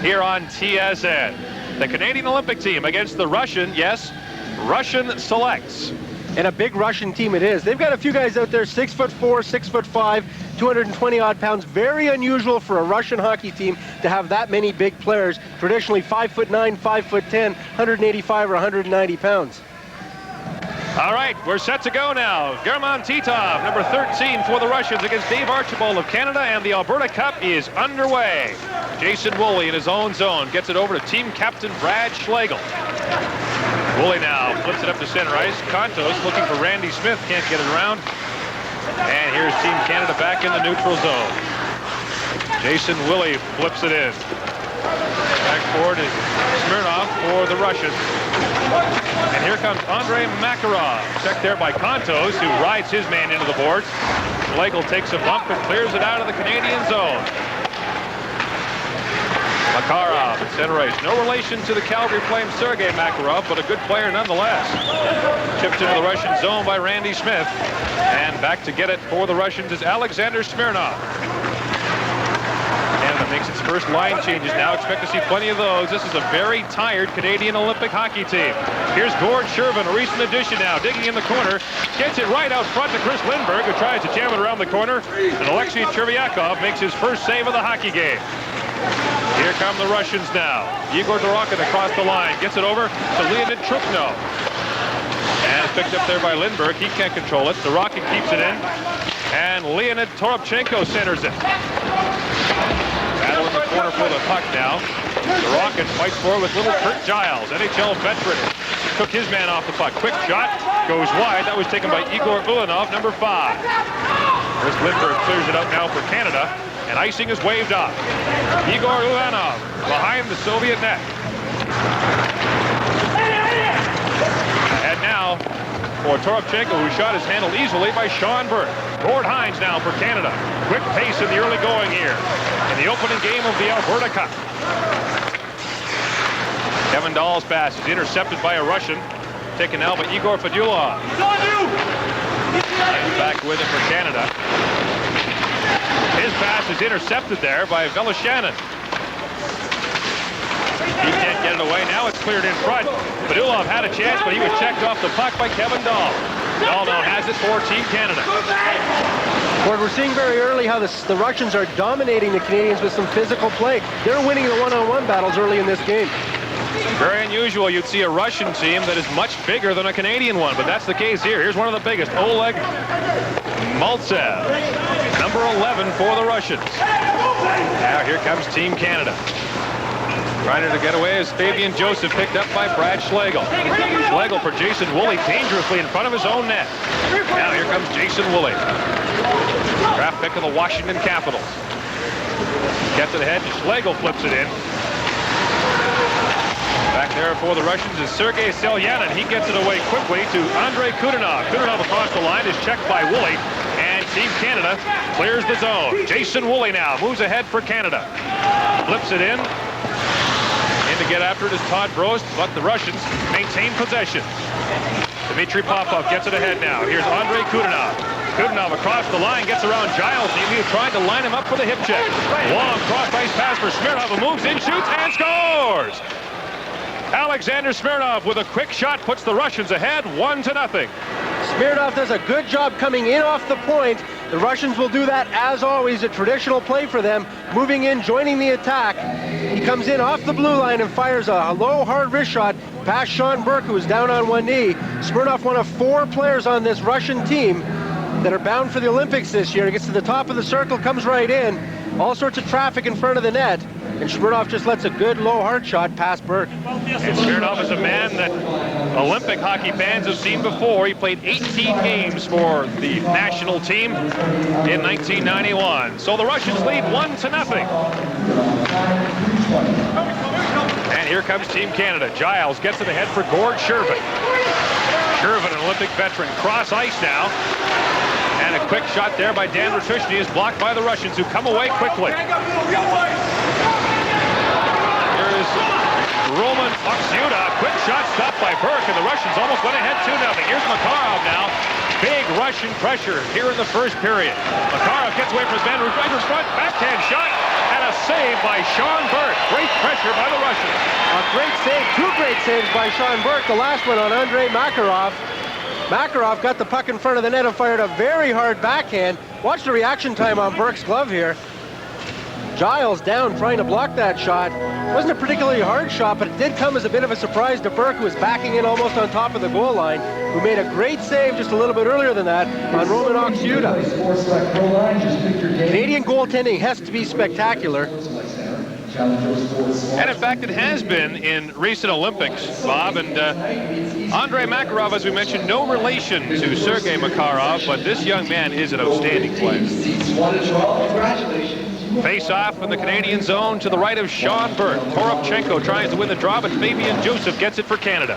here on TSN. The Canadian Olympic team against the Russian, yes, Russian selects. And a big Russian team it is. They've got a few guys out there, 6'4", 6'5", 220-odd pounds. Very unusual for a Russian hockey team to have that many big players. Traditionally 5'9", 5'10", 185 or 190 pounds. All right, we're set to go now. German Titov, number 13 for the Russians against Dave Archibald of Canada, and the Alberta Cup is underway. Jason Woolley in his own zone gets it over to team captain Brad Schlegel. Woolley now flips it up to center ice. Contos looking for Randy Smith, can't get it around. And here's Team Canada back in the neutral zone. Jason Woolley flips it in. Back forward is Smirnov for the Russians. And here comes Andrei Makarov, checked there by Contos, who rides his man into the boards. Schlegel takes a bump and clears it out of the Canadian zone. Makarov at center ice. No relation to the Calgary Flame Sergei Makarov, but a good player nonetheless. Chipped into the Russian zone by Randy Smith. And back to get it for the Russians is Alexander Smirnov. Canada makes its first line changes now. Expect to see plenty of those. This is a very tired Canadian Olympic hockey team. Here's Gord Shervin, a recent addition now, digging in the corner. Gets it right out front to Chris Lindberg, who tries to jam it around the corner. And Alexei Chervyakov makes his first save of the hockey game. Here come the Russians now. I.Dorokhin across the line. Gets it over to Leonid Trukno. And picked up there by Lindberg. He can't control it. Dorokhin keeps it in. And Leonid Toropchenko centers it. Battle in the corner for the puck now. Dorokhin fights forward with little Kurt Giles, NHL veteran. Took his man off the puck. Quick shot. Goes wide. That was taken by I.Ulanov, number 5. Chris Lindberg clears it out now for Canada. And icing is waved off. I.Ulanov behind the Soviet net. And now for Toropchenko, who shot his handle easily by Sean Burke. Gord Hines now for Canada. Quick pace in the early going here in the opening game of the Alberta Cup. Kevin Dahl's pass is intercepted by a Russian. Taken now by I.Fedulov. And back with it for Canada. His pass is intercepted there by V.Felishinin. He can't get it away. Now it's cleared in front. Fedulov had a chance, but he was checked off the puck by Kevin Dahl. Dahl now has it for Team Canada. Gord, we're seeing very early how the Russians are dominating the Canadians with some physical play. They're winning the one-on-one battles early in this game. Very unusual. You'd see a Russian team that is much bigger than a Canadian one, but that's the case here. Here's one of the biggest, Oleg Maltsev, number 11 for the Russians. Now here comes Team Canada. Trying to get away is Fabian Joseph, picked up by Brad Schlegel. Schlegel for Jason Woolley, dangerously in front of his own net. Now here comes Jason Woolley. Draft pick of the Washington Capitals. Gets it ahead, Schlegel flips it in. Back there for the Russians is Sergei Selyanin. He gets it away quickly to Andrei Kudinov. Kudinov across the line is checked by Woolley. And Team Canada clears the zone. Jason Woolley now moves ahead for Canada. Flips it in. In to get after it is Todd Brost, but the Russians maintain possession. Dmitry Popov gets it ahead now. Here's Andrei Kudinov. Kudinov across the line, gets around Giles. He's trying to line him up for the hip check. Long cross-ice pass for Smirnov, who moves in, shoots, and scores! Alexander Smirnov with a quick shot puts the Russians ahead 1-0. Smirnov does a good job coming in off the point. The Russians will do that, as always, a traditional play for them. Moving in, joining the attack. He comes in off the blue line and fires a low, hard wrist shot past Sean Burke, who is down on one knee. Smirnov, one of 4 players on this Russian team that are bound for the Olympics this year. He gets to the top of the circle, comes right in. All sorts of traffic in front of the net. And Smirnov just lets a good low hard shot past Burke. And Smirnov is a man that Olympic hockey fans have seen before. He played 18 games for the national team in 1991. So the Russians lead 1-0. And here comes Team Canada. Giles gets it ahead for Gord Shervin. Shervin, an Olympic veteran, cross ice now. And a quick shot there by Dan Ratushny is blocked by the Russians, who come away quickly. Here's Roman Oksyuta. Quick shot stopped by Burke, and the Russians almost went ahead 2-0. Here's Makarov now. Big Russian pressure here in the first period. Makarov gets away from his man, right in front, backhand shot, and And a save by Sean Burke. Great pressure by the Russians. A great save, two great saves by Sean Burke. The last one on Andrei Makarov. Makarov got the puck in front of the net and fired a very hard backhand. Watch the reaction time on Burke's glove here. Giles down trying to block that shot. Wasn't a particularly hard shot, but it did come as a bit of a surprise to Burke, who was backing in almost on top of the goal line, who made a great save just a little bit earlier than that on R.Oksyuta. Canadian goaltending has to be spectacular. And in fact, it has been in recent Olympics, Bob. And Andrei Makarov, as we mentioned, no relation to Sergei Makarov, but this young man is an outstanding player. Face-off in the Canadian zone to the right of Sean Burke. L.Toropchenko tries to win the draw, but Fabian Joseph gets it for Canada.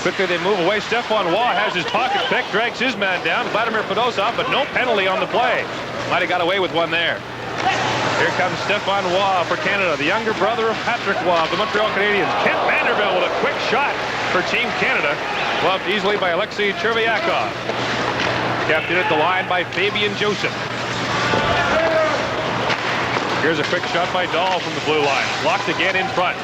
Quickly they move away. Stefan Raw has his pocket pick, drags his man down. Vladimir Fedosov, but no penalty on the play. Might have got away with one there. Here comes Stefan Raw for Canada, the younger brother of Patrick Raw of the Montreal Canadiens. Kent Vanderbilt with a quick shot for Team Canada. Gloved easily by A.Chervякov. Kept in at the line by Fabian Joseph. Here's a quick shot by Dahl from the blue line. Blocked again in front.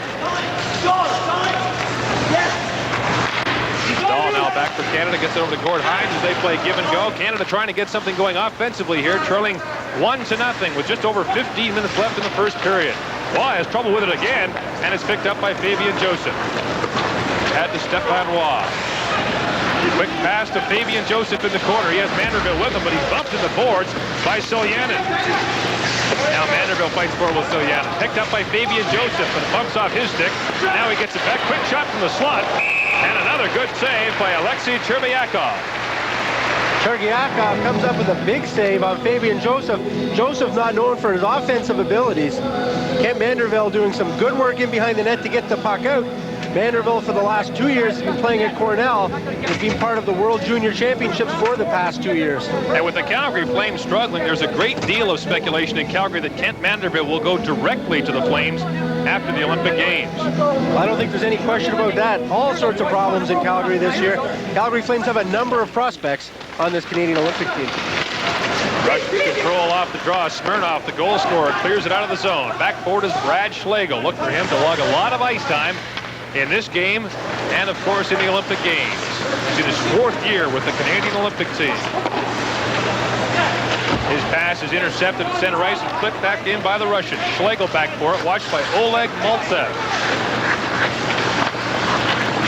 Dahl now back for Canada. Gets it over to Gord Hines as they play give and go. Canada trying to get something going offensively here, trailing 1-0 with just over 15 minutes left in the first period. Waugh has trouble with it again, and it's picked up by Fabian Joseph. Had to Stefan Raw. Quick pass to Fabian Joseph in the corner. He has Vanderbilt with him, but he's bumped in the boards by Селянин. Now Vanderbilt fights for with Селянин. Picked up by Fabian Joseph, but it bumps off his stick. Now he gets it back. Quick shot from the slot. And another good save by Chervякov. Chervякov comes up with a big save on Fabian Joseph. Joseph not known for his offensive abilities. Kent Vanderbilt doing some good work in behind the net to get the puck out. Vanderbilt for the last 2 years has been playing at Cornell. Has been part of the World Junior Championships for the past 2 years. And with the Calgary Flames struggling, there's a great deal of speculation in Calgary that Kent Vanderbilt will go directly to the Flames after the Olympic Games. I don't think there's any question about that. All sorts of problems in Calgary this year. Calgary Flames have a number of prospects on this Canadian Olympic team. Russian control off the draw. Smirnov, the goal scorer, clears it out of the zone. Back forward is Brad Schlegel. Look for him to log a lot of ice time in this game and, of course, in the Olympic Games. He's in his 4th year with the Canadian Olympic team. His pass is intercepted at center ice and flipped back in by the Russian. Schlegel back for it, watched by O.Mальцев.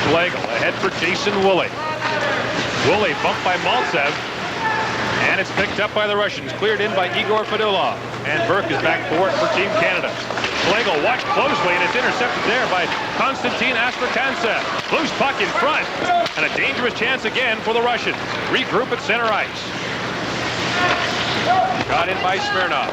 Schlegel ahead for Jason Woolley. Woolley bumped by Maltsev, and it's picked up by the Russians. Cleared in by I.Fedulov, and Burke is back for it for Team Canada. Schlegel watched closely, and it's intercepted there by Konstantin A.Strachantsev. Loose puck in front, and a dangerous chance again for the Russians. Regroup at center ice. Shot in by Smirnov.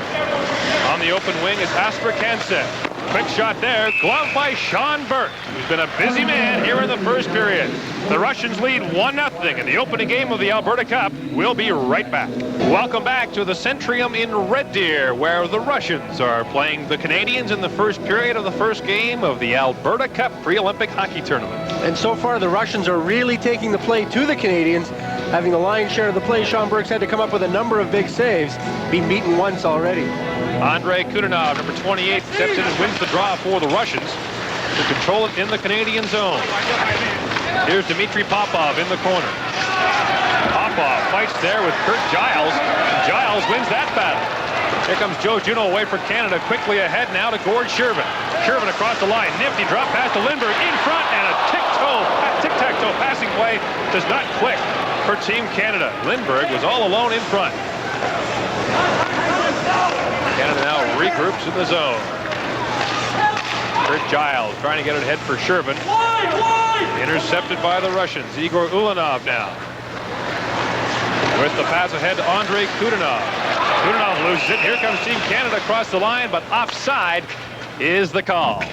On the open wing is A.Strachantsev. Quick shot there, glove by Sean Burke, who's been a busy man here in the first period. The Russians lead 1-0 in the opening game of the Alberta Cup. We'll be right back. Welcome back to the Centrium in Red Deer, where the Russians are playing the Canadians in the first period of the first game of the Alberta Cup pre-Olympic hockey tournament. And so far, the Russians are really taking the play to the Canadians. Having the lion's share of the play, Sean Burke's had to come up with a number of big saves, being beaten once already. Andrei Kudinov, number 28, steps in and wins the draw for the Russians to control it in the Canadian zone. Here's Dmitry Popov in the corner. Popov fights there with Kurt Giles. Giles wins that battle. Here comes Joe Juneau away for Canada. Quickly ahead now to Gord Shervin. Shervin across the line. Nifty drop pass to Lindbergh in front, and a tic-tac-toe passing play does not click for Team Canada. Lindbergh was all alone in front. Canada now regroups in the zone. Kurt Giles trying to get it ahead for Shervin. Intercepted by the Russians. I.Ulanov now. With the pass ahead to Andrei Kudinov. Kudinov loses it. Here comes Team Canada across the line, but offside is the call.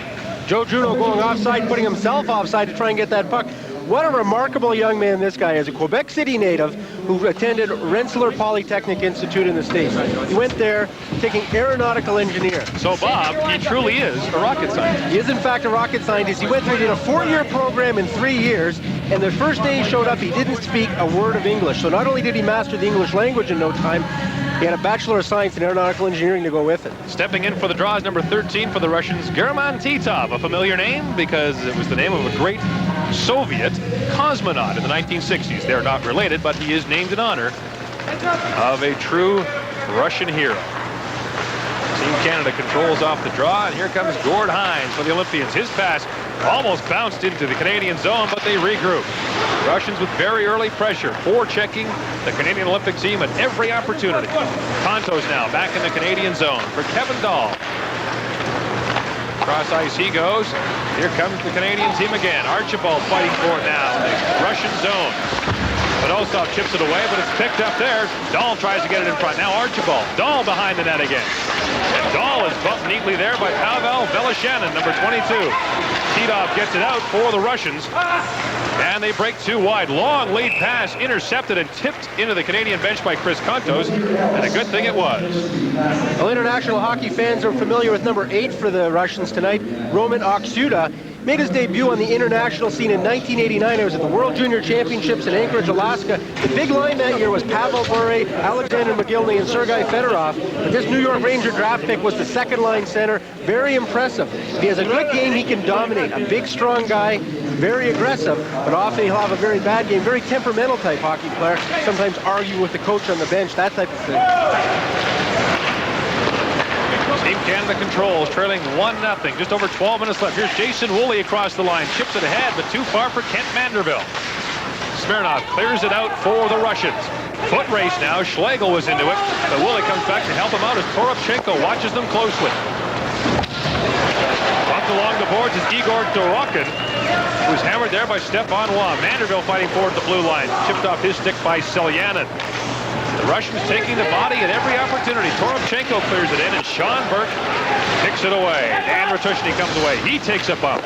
Joe Juneau going offside, putting himself offside to try and get that puck. What a remarkable young man this guy is. A Quebec City native who attended Rensselaer Polytechnic Institute in the States. He went there taking aeronautical engineer. So, Bob, he truly is a rocket scientist. He is, in fact, a rocket scientist. He went through, did a 4-year program in 3 years, and the first day he showed up, he didn't speak a word of English. So not only did he master the English language in no time, He had a Bachelor of Science in Aeronautical Engineering to go with it. Stepping in for the draw is number 13 for the Russians, German Titov, a familiar name because it was the name of a great Soviet cosmonaut in the 1960s. They're not related, but he is named in honor of a true Russian hero. Team Canada controls off the draw, and here comes Gord Hines for the Olympians. His pass almost bounced into the Canadian zone, but they regroup. Russians with very early pressure, forechecking the Canadian Olympic team at every opportunity. Contos now back in the Canadian zone for Kevin Dahl. Cross ice he goes. Here comes the Canadian team again. Archibald fighting for it now. The Russian zone. Fedosov chips it away, but it's picked up there. Dahl tries to get it in front. Now Archibald. Dahl behind the net again. And Dahl is bumped neatly there by P.Velizhanin, number 22. Titov gets it out for the Russians. And they break two wide. Long lead pass intercepted and tipped into the Canadian bench by Chris Contos. And a good thing it was. Well, international hockey fans are familiar with number 8 for the Russians tonight, Roman Oksuta. Made his debut on the international scene in 1989. It was at the World Junior Championships in Anchorage, Alaska. The big line that year was Pavel Bure, Alexander McGillney, and Sergei Fedorov. But this New York Ranger draft pick was the second-line center. Very impressive. If he has a good game, he can dominate. A big, strong guy, very aggressive, but often he'll have a very bad game. Very temperamental type hockey player. Sometimes argue with the coach on the bench, that type of thing. Team Canada controls, trailing 1-0. Just over 12 minutes left. Here's Jason Woolley across the line. Chips it ahead, but too far for Kent Manderville. Smirnov clears it out for the Russians. Foot race now. Schlegel was into it, but Woolley comes back to help him out as Toropchenko watches them closely. Bumped along the boards is I.Dorохin, who's hammered there by Stefan Raw. Manderville fighting forward the blue line. Chipped off his stick by S.Селянин. The Russians taking the body at every opportunity. Toropchenko clears it in, and Sean Burke picks it away. Dan Ratushny comes away. He takes a bump.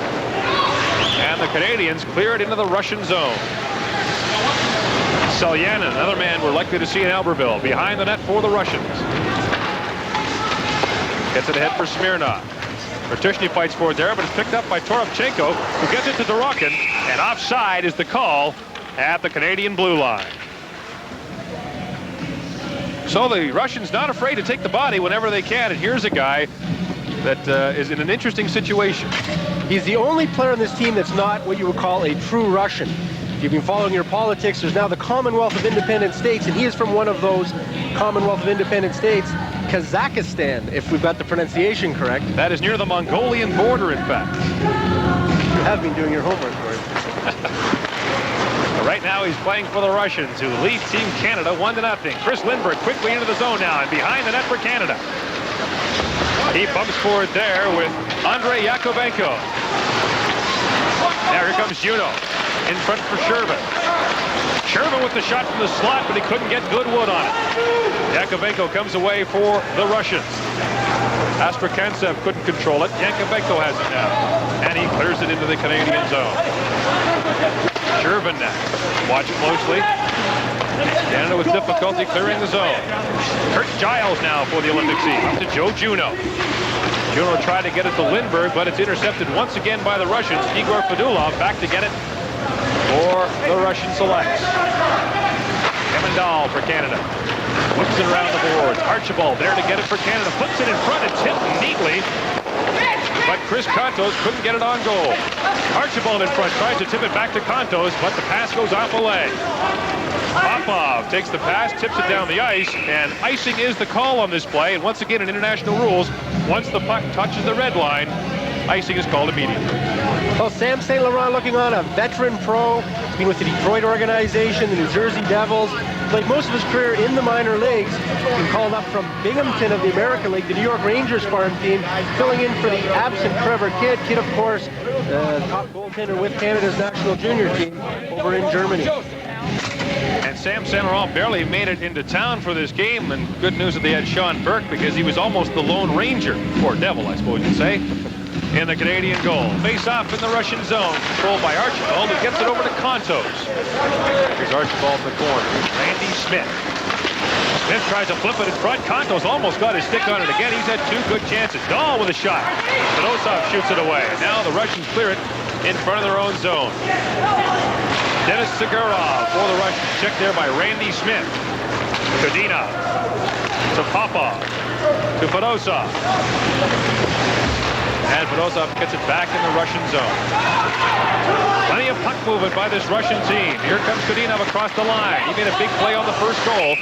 And the Canadians clear it into the Russian zone. S.Селянин, another man we're likely to see in Albertville, behind the net for the Russians. Gets it ahead for Smirnov. Ratushny fights for it there, but it's picked up by Toropchenko, who gets it to Dorokin, and offside is the call at the Canadian blue line. So the Russians not afraid to take the body whenever they can, and here's a guy that is in an interesting situation. He's the only player on this team that's not what you would call a true Russian. If you've been following your politics, there's now the Commonwealth of Independent States, and he is from one of those Commonwealth of Independent States, Kazakhstan, if we've got the pronunciation correct. That is near the Mongolian border, in fact. You have been doing your homework, Gordon. Right now he's playing for the Russians, who lead Team Canada 1-0. Chris Lindbergh quickly into the zone now and behind the net for Canada. He bumps forward there with A.Yakovenko. Now here comes Juno in front for Shervin. Shervin with the shot from the slot, but he couldn't get good wood on it. Yakovenko comes away for the Russians. K.Astrahantsev couldn't control it. Yakovenko has it now, and he clears it into the Canadian zone. Shervin now. Watch closely. Canada with difficulty clearing the zone. Kurt Giles now for the Olympic team. Up to Joe Juno. Juno tried to get it to Lindbergh, but it's intercepted once again by the Russians. I.Fedulov back to get it for the Russian selects. Kevin Dahl for Canada. Whips it around the boards. Archibald there to get it for Canada. Puts it in front and tipped neatly. But Chris Contos couldn't get it on goal. Archibald in front tries to tip it back to Contos, but the pass goes off a leg. Popov takes the pass, tips it down the ice, and icing is the call on this play. And once again, in international rules, once the puck touches the red line, icing is called immediately. Well, Sam St. Laurent looking on, a veteran pro. He's been with the Detroit organization, the New Jersey Devils. Played most of his career in the minor leagues. Been called up from Binghamton of the American League, the New York Rangers farm team, filling in for the absent Trevor Kidd. Kidd, of course, top goaltender with Canada's national junior team over in Germany. And Sam St. Laurent barely made it into town for this game, and good news that they had Sean Burke, because he was almost the Lone Ranger, or Devil, I suppose you'd say, in the Canadian goal. Face-off in the Russian zone, controlled by Archibald, who gets it over to Contos. Here's Archibald in the corner. Randy Smith. Smith tries to flip it in front. Contos almost got his stick on it again. He's had two good chances. Dahl with a shot. Fedosov shoots it away. And now the Russians clear it in front of their own zone. Denis Tzygurov for the Russians. Checked there by Randy Smith. Kadina. to Popov, to Fedosov. And Fedosov gets it back in the Russian zone. Plenty of puck movement by this Russian team. Here comes Kadinov across the line. He made a big play on the first goal.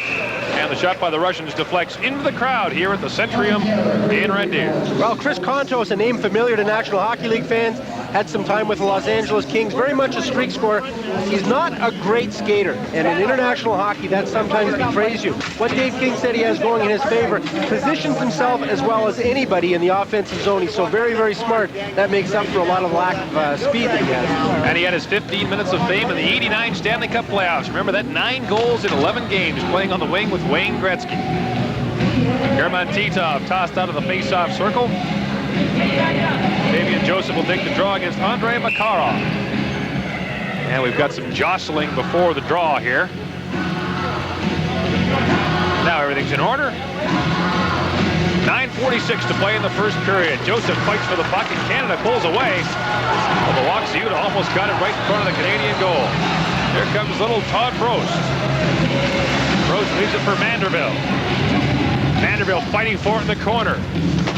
And the shot by the Russians deflects into the crowd here at the Centrium in Red Deer. Well, Chris Kontos, a name familiar to National Hockey League fans, had some time with the Los Angeles Kings, very much a streak scorer. He's not a great skater, and in international hockey, that sometimes betrays you. What Dave King said he has going in his favor, positions himself as well as anybody in the offensive zone. He's so very, very smart. That makes up for a lot of lack of speed that he has. And he had his 15 minutes of fame in the 89 Stanley Cup playoffs. Remember that, 9 goals in 11 games, playing on the wing with Wayne Gretzky. German Titov tossed out of the face-off circle. Fabian Joseph will take the draw against Andrei Makarov. And we've got some jostling before the draw here. Now everything's in order. 9:46 to play in the first period. Joseph fights for the puck and Canada pulls away. Well, the Ł.Trухно almost got it right in front of the Canadian goal. Here comes little Todd Prost. Prost leaves it for Manderville. Manderville fighting for it in the corner.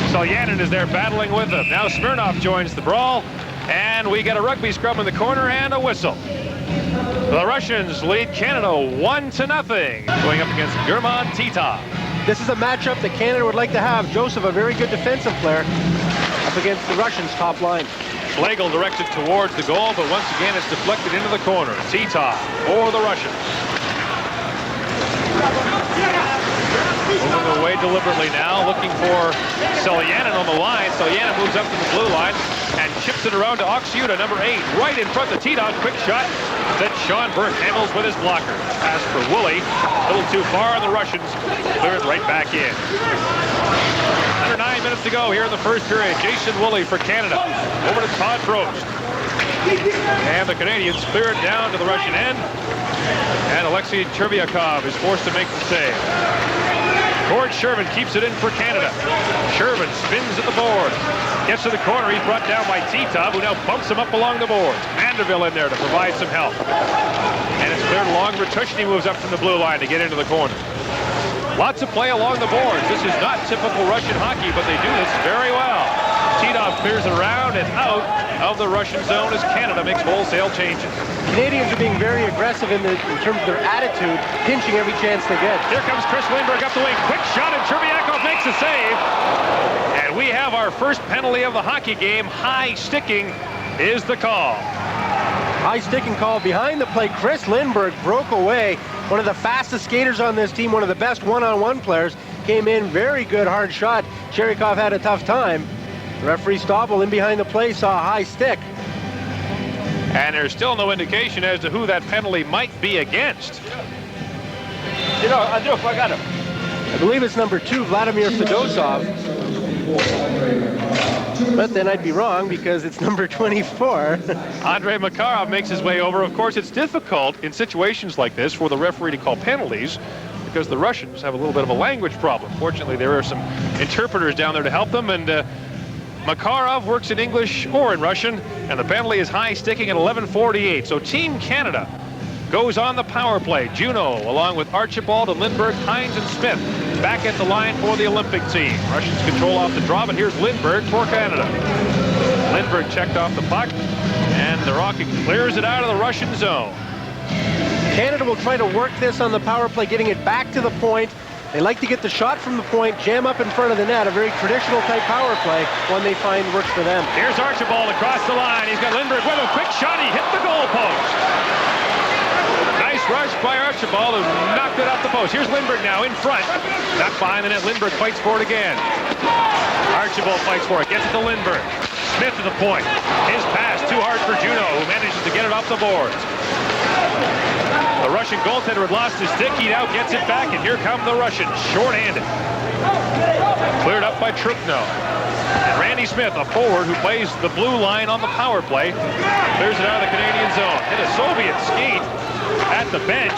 S.Селянин is there battling with him. Now Smirnov joins the brawl, and we get a rugby scrum in the corner and a whistle. The Russians lead Canada 1-0, going up against German Titov. This is a matchup that Canada would like to have. Joseph, a very good defensive player, up against the Russians' top line. Schlegel directs it towards the goal, but once again it's deflected into the corner. Titov for the Russians. Moving away deliberately now, looking for S.Селянин on the line. S.Селянин moves up to the blue line and chips it around to Ł.Trухно, number 8, right in front of Titov. Quick shot that Sean Burke handles with his blocker. Pass for Woolley, a little too far, and the Russians clear it right back in. Under 9 minutes to go here in the first period. Jason Woolley for Canada. Over to Todd Prost. And the Canadians clear it down to the Russian end. And A.Chervякov is forced to make the save. Gord Shervin keeps it in for Canada. Shervin spins at the board. Gets to the corner. He's brought down by Titov, who now bumps him up along the boards. Manderville in there to provide some help. And it's cleared along. Ratushny moves up from the blue line to get into the corner. Lots of play along the boards. This is not typical Russian hockey, but they do this very well. Titov clears it around and out of the Russian zone as Canada makes wholesale changes. Canadians are being very aggressive in terms of their attitude, pinching every chance they get. Here comes Chris Lindberg up the wing. Quick shot, and Ć makes a save. And we have our first penalty of the hockey game. High sticking is the call. High sticking call behind the play. Chris Lindberg broke away. One of the fastest skaters on this team, one of the best one-on-one players. Came in, very good hard shot. Ć had a tough time. Referee Stobble in behind the play saw a high stick. And there's still no indication as to who that penalty might be against. I believe it's number 2, Vladimir Fedosov. But then I'd be wrong because it's number 24. Andrei Makarov makes his way over. Of course, it's difficult in situations like this for the referee to call penalties because the Russians have a little bit of a language problem. Fortunately, there are some interpreters down there to help them, and Makarov works in English or in Russian, and the penalty is high sticking at 11:48. So Team Canada goes on the power play. Juneau, along with Archibald and Lindberg, Hines and Smith, back at the line for the Olympic team. Russians control off the draw, but here's Lindberg for Canada. Lindberg checked off the puck, and the Rocket clears it out of the Russian zone. Canada will try to work this on the power play, getting it back to the point. They like to get the shot from the point, jam up in front of the net, a very traditional type power play, one they find works for them. Here's Archibald across the line. He's got Lindberg with a quick shot. He hit the goal post. Nice rush by Archibald, who knocked it off the post. Here's Lindberg now in front. Not behind the net. Lindberg fights for it again. Archibald fights for it. Gets it to Lindberg. Smith to the point. His pass too hard for Juneau, who manages to get it off the boards. The Russian goaltender had lost his stick. He now gets it back, and here come the Russians, short-handed. Cleared up by Ł.Trухno. And Randy Smith, a forward who plays the blue line on the power play, clears it out of the Canadian zone. Hit a Soviet skate at the bench.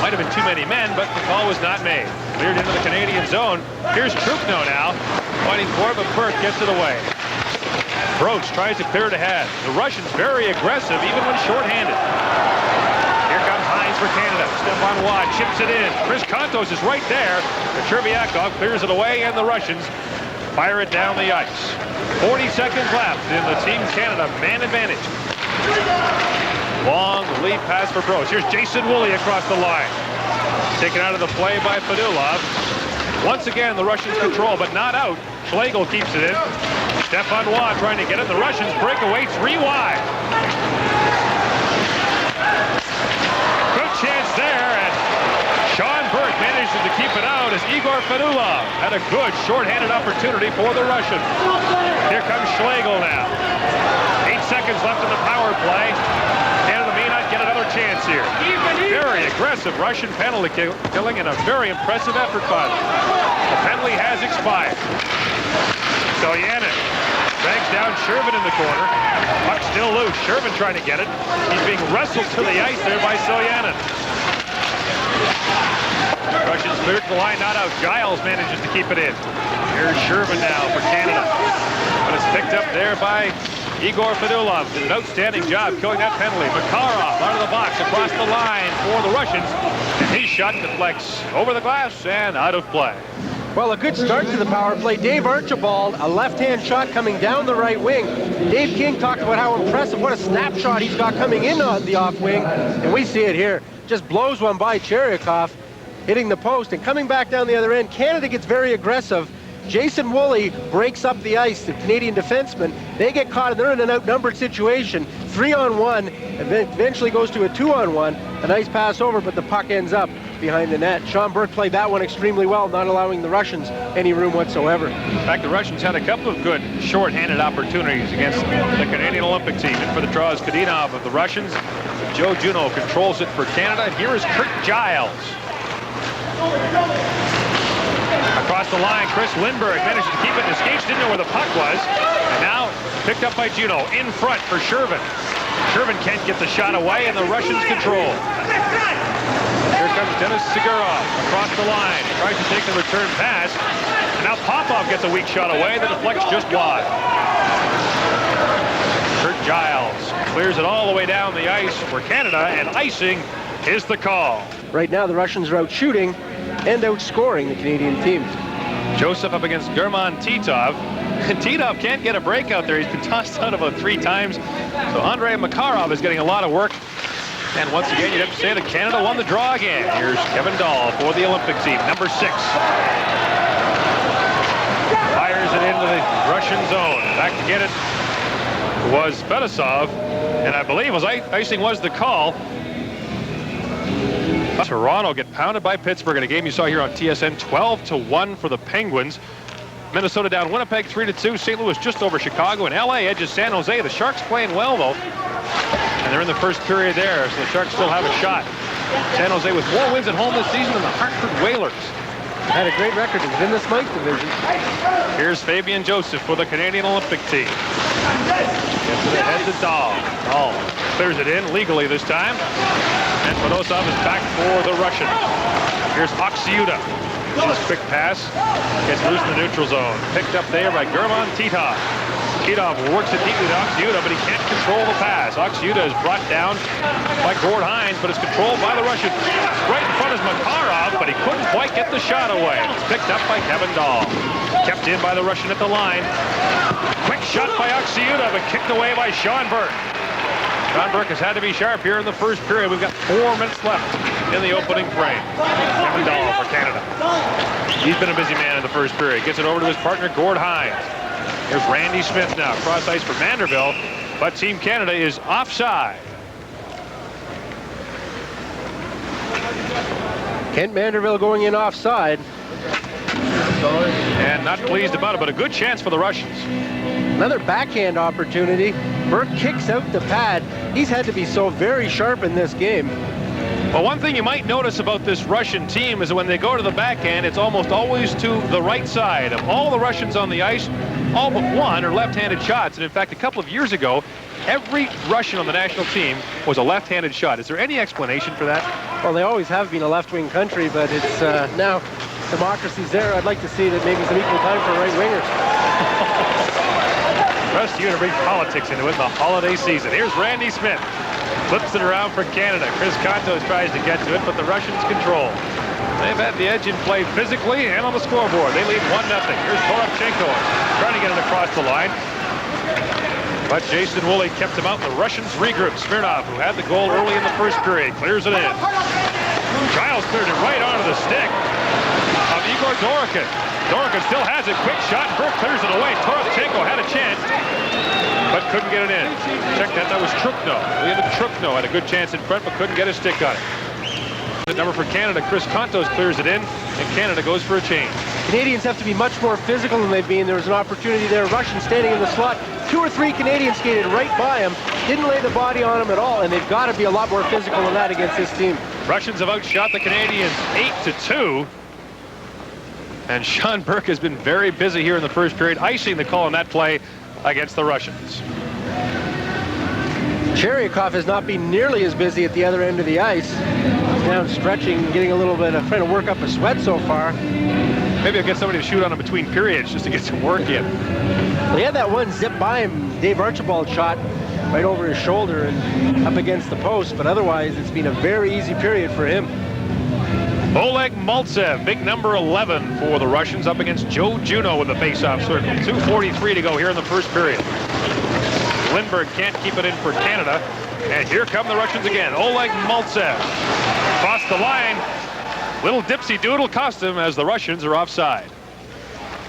Might have been too many men, but the call was not made. Cleared into the Canadian zone. Here's Ł.Trухno now, fighting for it, but Burke gets it away. Broach tries to clear it ahead. The Russians very aggressive, even when short-handed. for Canada. Stefan Raw chips it in. Chris Kontos is right there. A.Червяков clears it away, and the Russians fire it down the ice. 40 seconds left in the Team Canada man advantage. Long lead pass for Bros. Here's Jason Woolley across the line. Taken out of the play by Fedulov. Once again, the Russians control, but not out. Schlegel keeps it in. Stefan Raw trying to get it. The Russians break away 3 wide. Good chance there, and Sean Burke manages to keep it out as I.Fedulov had a good shorthanded opportunity for the Russians. Here comes Schlegel now. 8 seconds left in the power play. Canada may not get another chance here. Very aggressive Russian penalty killing and a very impressive effort by them. The penalty has expired. Селянин bangs down Shervin in the corner. Puck still loose. Shervin trying to get it. He's being wrestled to the ice there by Селянин. Russians cleared the line, not out. Giles manages to keep it in. Here's Shervin now for Canada. But it's picked up there by I.Fedulov. Did an outstanding job killing that penalty. Makarov out of the box across the line for the Russians. And his shot deflects over the glass and out of play. Well, a good start to the power play. Dave Archibald, a left-hand shot coming down the right wing. Dave King talked about how impressive, what a snapshot he's got coming in on the off wing. And we see it here. Just blows one by Cherikov, hitting the post. And coming back down the other end, Canada gets very aggressive. Jason Woolley breaks up the ice, the Canadian defenseman. They get caught, and they're in an outnumbered situation. 3-on-1, and then eventually goes to a 2-on-1. A nice pass over, but the puck ends up behind the net. Sean Burke played that one extremely well, not allowing the Russians any room whatsoever. In fact, the Russians had a couple of good short-handed opportunities against the Canadian Olympic team. And for the draw is Kadinov of the Russians. Joe Juneau controls it for Canada. And here is Kurt Giles. Across the line, Chris Lindberg managed to keep it. The skates didn't know where the puck was. And now picked up by Juneau. In front for Shervin. Shervin can't get the shot away, and the Russians control. Here comes Denis Tzygurov across the line. He tries to take the return pass. And now Popov gets a weak shot away that deflects just wide. Kurt Giles clears it all the way down the ice for Canada, and icing is the call. Right now, the Russians are out shooting and outscoring the Canadian team. Joseph up against German Titov. Titov can't get a break out there. He's been tossed out about 3 times. So Andrei Makarov is getting a lot of work. And once again, you'd have to say that Canada won the draw again. Here's Kevin Dahl for the Olympic team, number 6. Fires it into the Russian zone. Back to get it was Fedosov. And I believe icing was the call. Toronto get pounded by Pittsburgh in a game you saw here on TSN, 12-1 for the Penguins. Minnesota down Winnipeg 3-2. St. Louis just over Chicago, and LA edges San Jose. The Sharks playing well though, and they're in the first period there, so the Sharks still have a shot. San Jose with more wins at home this season than the Hartford Whalers. Had a great record in the Smythe division. Here's Fabian Joseph for the Canadian Olympic team. Gets it ahead to Dahl. Dahl clears it in legally this time. And Fedosov is back for the Russians. Here's Oksyuta. His quick pass gets loose in the neutral zone. Picked up there by German Titov. Titov works it deeply to Oksyuta, but he can't control the pass. Oksyuta is brought down by Gord Hines, but it's controlled by the Russians. Right in front is Makarov, but he couldn't quite get the shot away. It's picked up by Kevin Dahl. Kept in by the Russian at the line. Quick shot by Oksyuta, but kicked away by Sean Burke. Sean Burke has had to be sharp here in the first period. We've got 4 minutes left in the opening frame. Kevin Dahl for Canada. He's been a busy man in the first period. Gets it over to his partner, Gord Hines. Here's Randy Smith now, cross ice for Vanderbilt, but Team Canada is offside. Kent Vanderbilt going in offside. And not pleased about it, but a good chance for the Russians. Another backhand opportunity. Burke kicks out the pad. He's had to be so very sharp in this game. Well, one thing you might notice about this Russian team is that when they go to the backhand, it's almost always to the right side. Of all the Russians on the ice, all but one are left-handed shots. And in fact, a couple of years ago, every Russian on the national team was a left-handed shot. Is there any explanation for that? Well, they always have been a left-wing country, but it's now democracy's there. I'd like to see that maybe some equal time for right-wingers. Trust you to bring politics into it in the holiday season. Here's Randy Smith. Flips it around for Canada. Chris Kontos tries to get to it, but the Russians control. They've had the edge in play physically and on the scoreboard. They lead 1-0. Here's Т.Оропченко trying to get it across the line. But Jason Woolley kept him out. The Russians regroup. Smirnov, who had the goal early in the first period, clears it in. Giles cleared it right onto the stick of I.Dorохin. Dorokin still has it. Quick shot. Burke clears it away. Т.Оропченко had a chance, but couldn't get it in. Check that. That was Т.Трухно. Т.Трухно had a good chance in front, but couldn't get his stick on it. The number for Canada, Chris Kontos clears it in, and Canada goes for a change. Canadians have to be much more physical than they've been. There was an opportunity there. Russians standing in the slot. 2 or 3 Canadians skated right by him. Didn't lay the body on him at all, and they've got to be a lot more physical than that against this team. Russians have outshot the Canadians 8-2. And Sean Burke has been very busy here in the first period, icing the call on that play against the Russians. Cherryakov has not been nearly as busy at the other end of the ice. He's down stretching, getting a little bit of trying to work up a sweat so far. Maybe I'll get somebody to shoot on him between periods just to get some work in. Well, he had that one zip by him, Dave Archibald shot right over his shoulder and up against the post, but otherwise it's been a very easy period for him. Å.Maltsev, big number 11 for the Russians, up against Joe Juneau in the face-off circle. 2:43 to go here in the first period. Lindbergh can't keep it in for Canada. And here come the Russians again. Å.Maltsev across the line. Little dipsy-doodle cost him as the Russians are offside.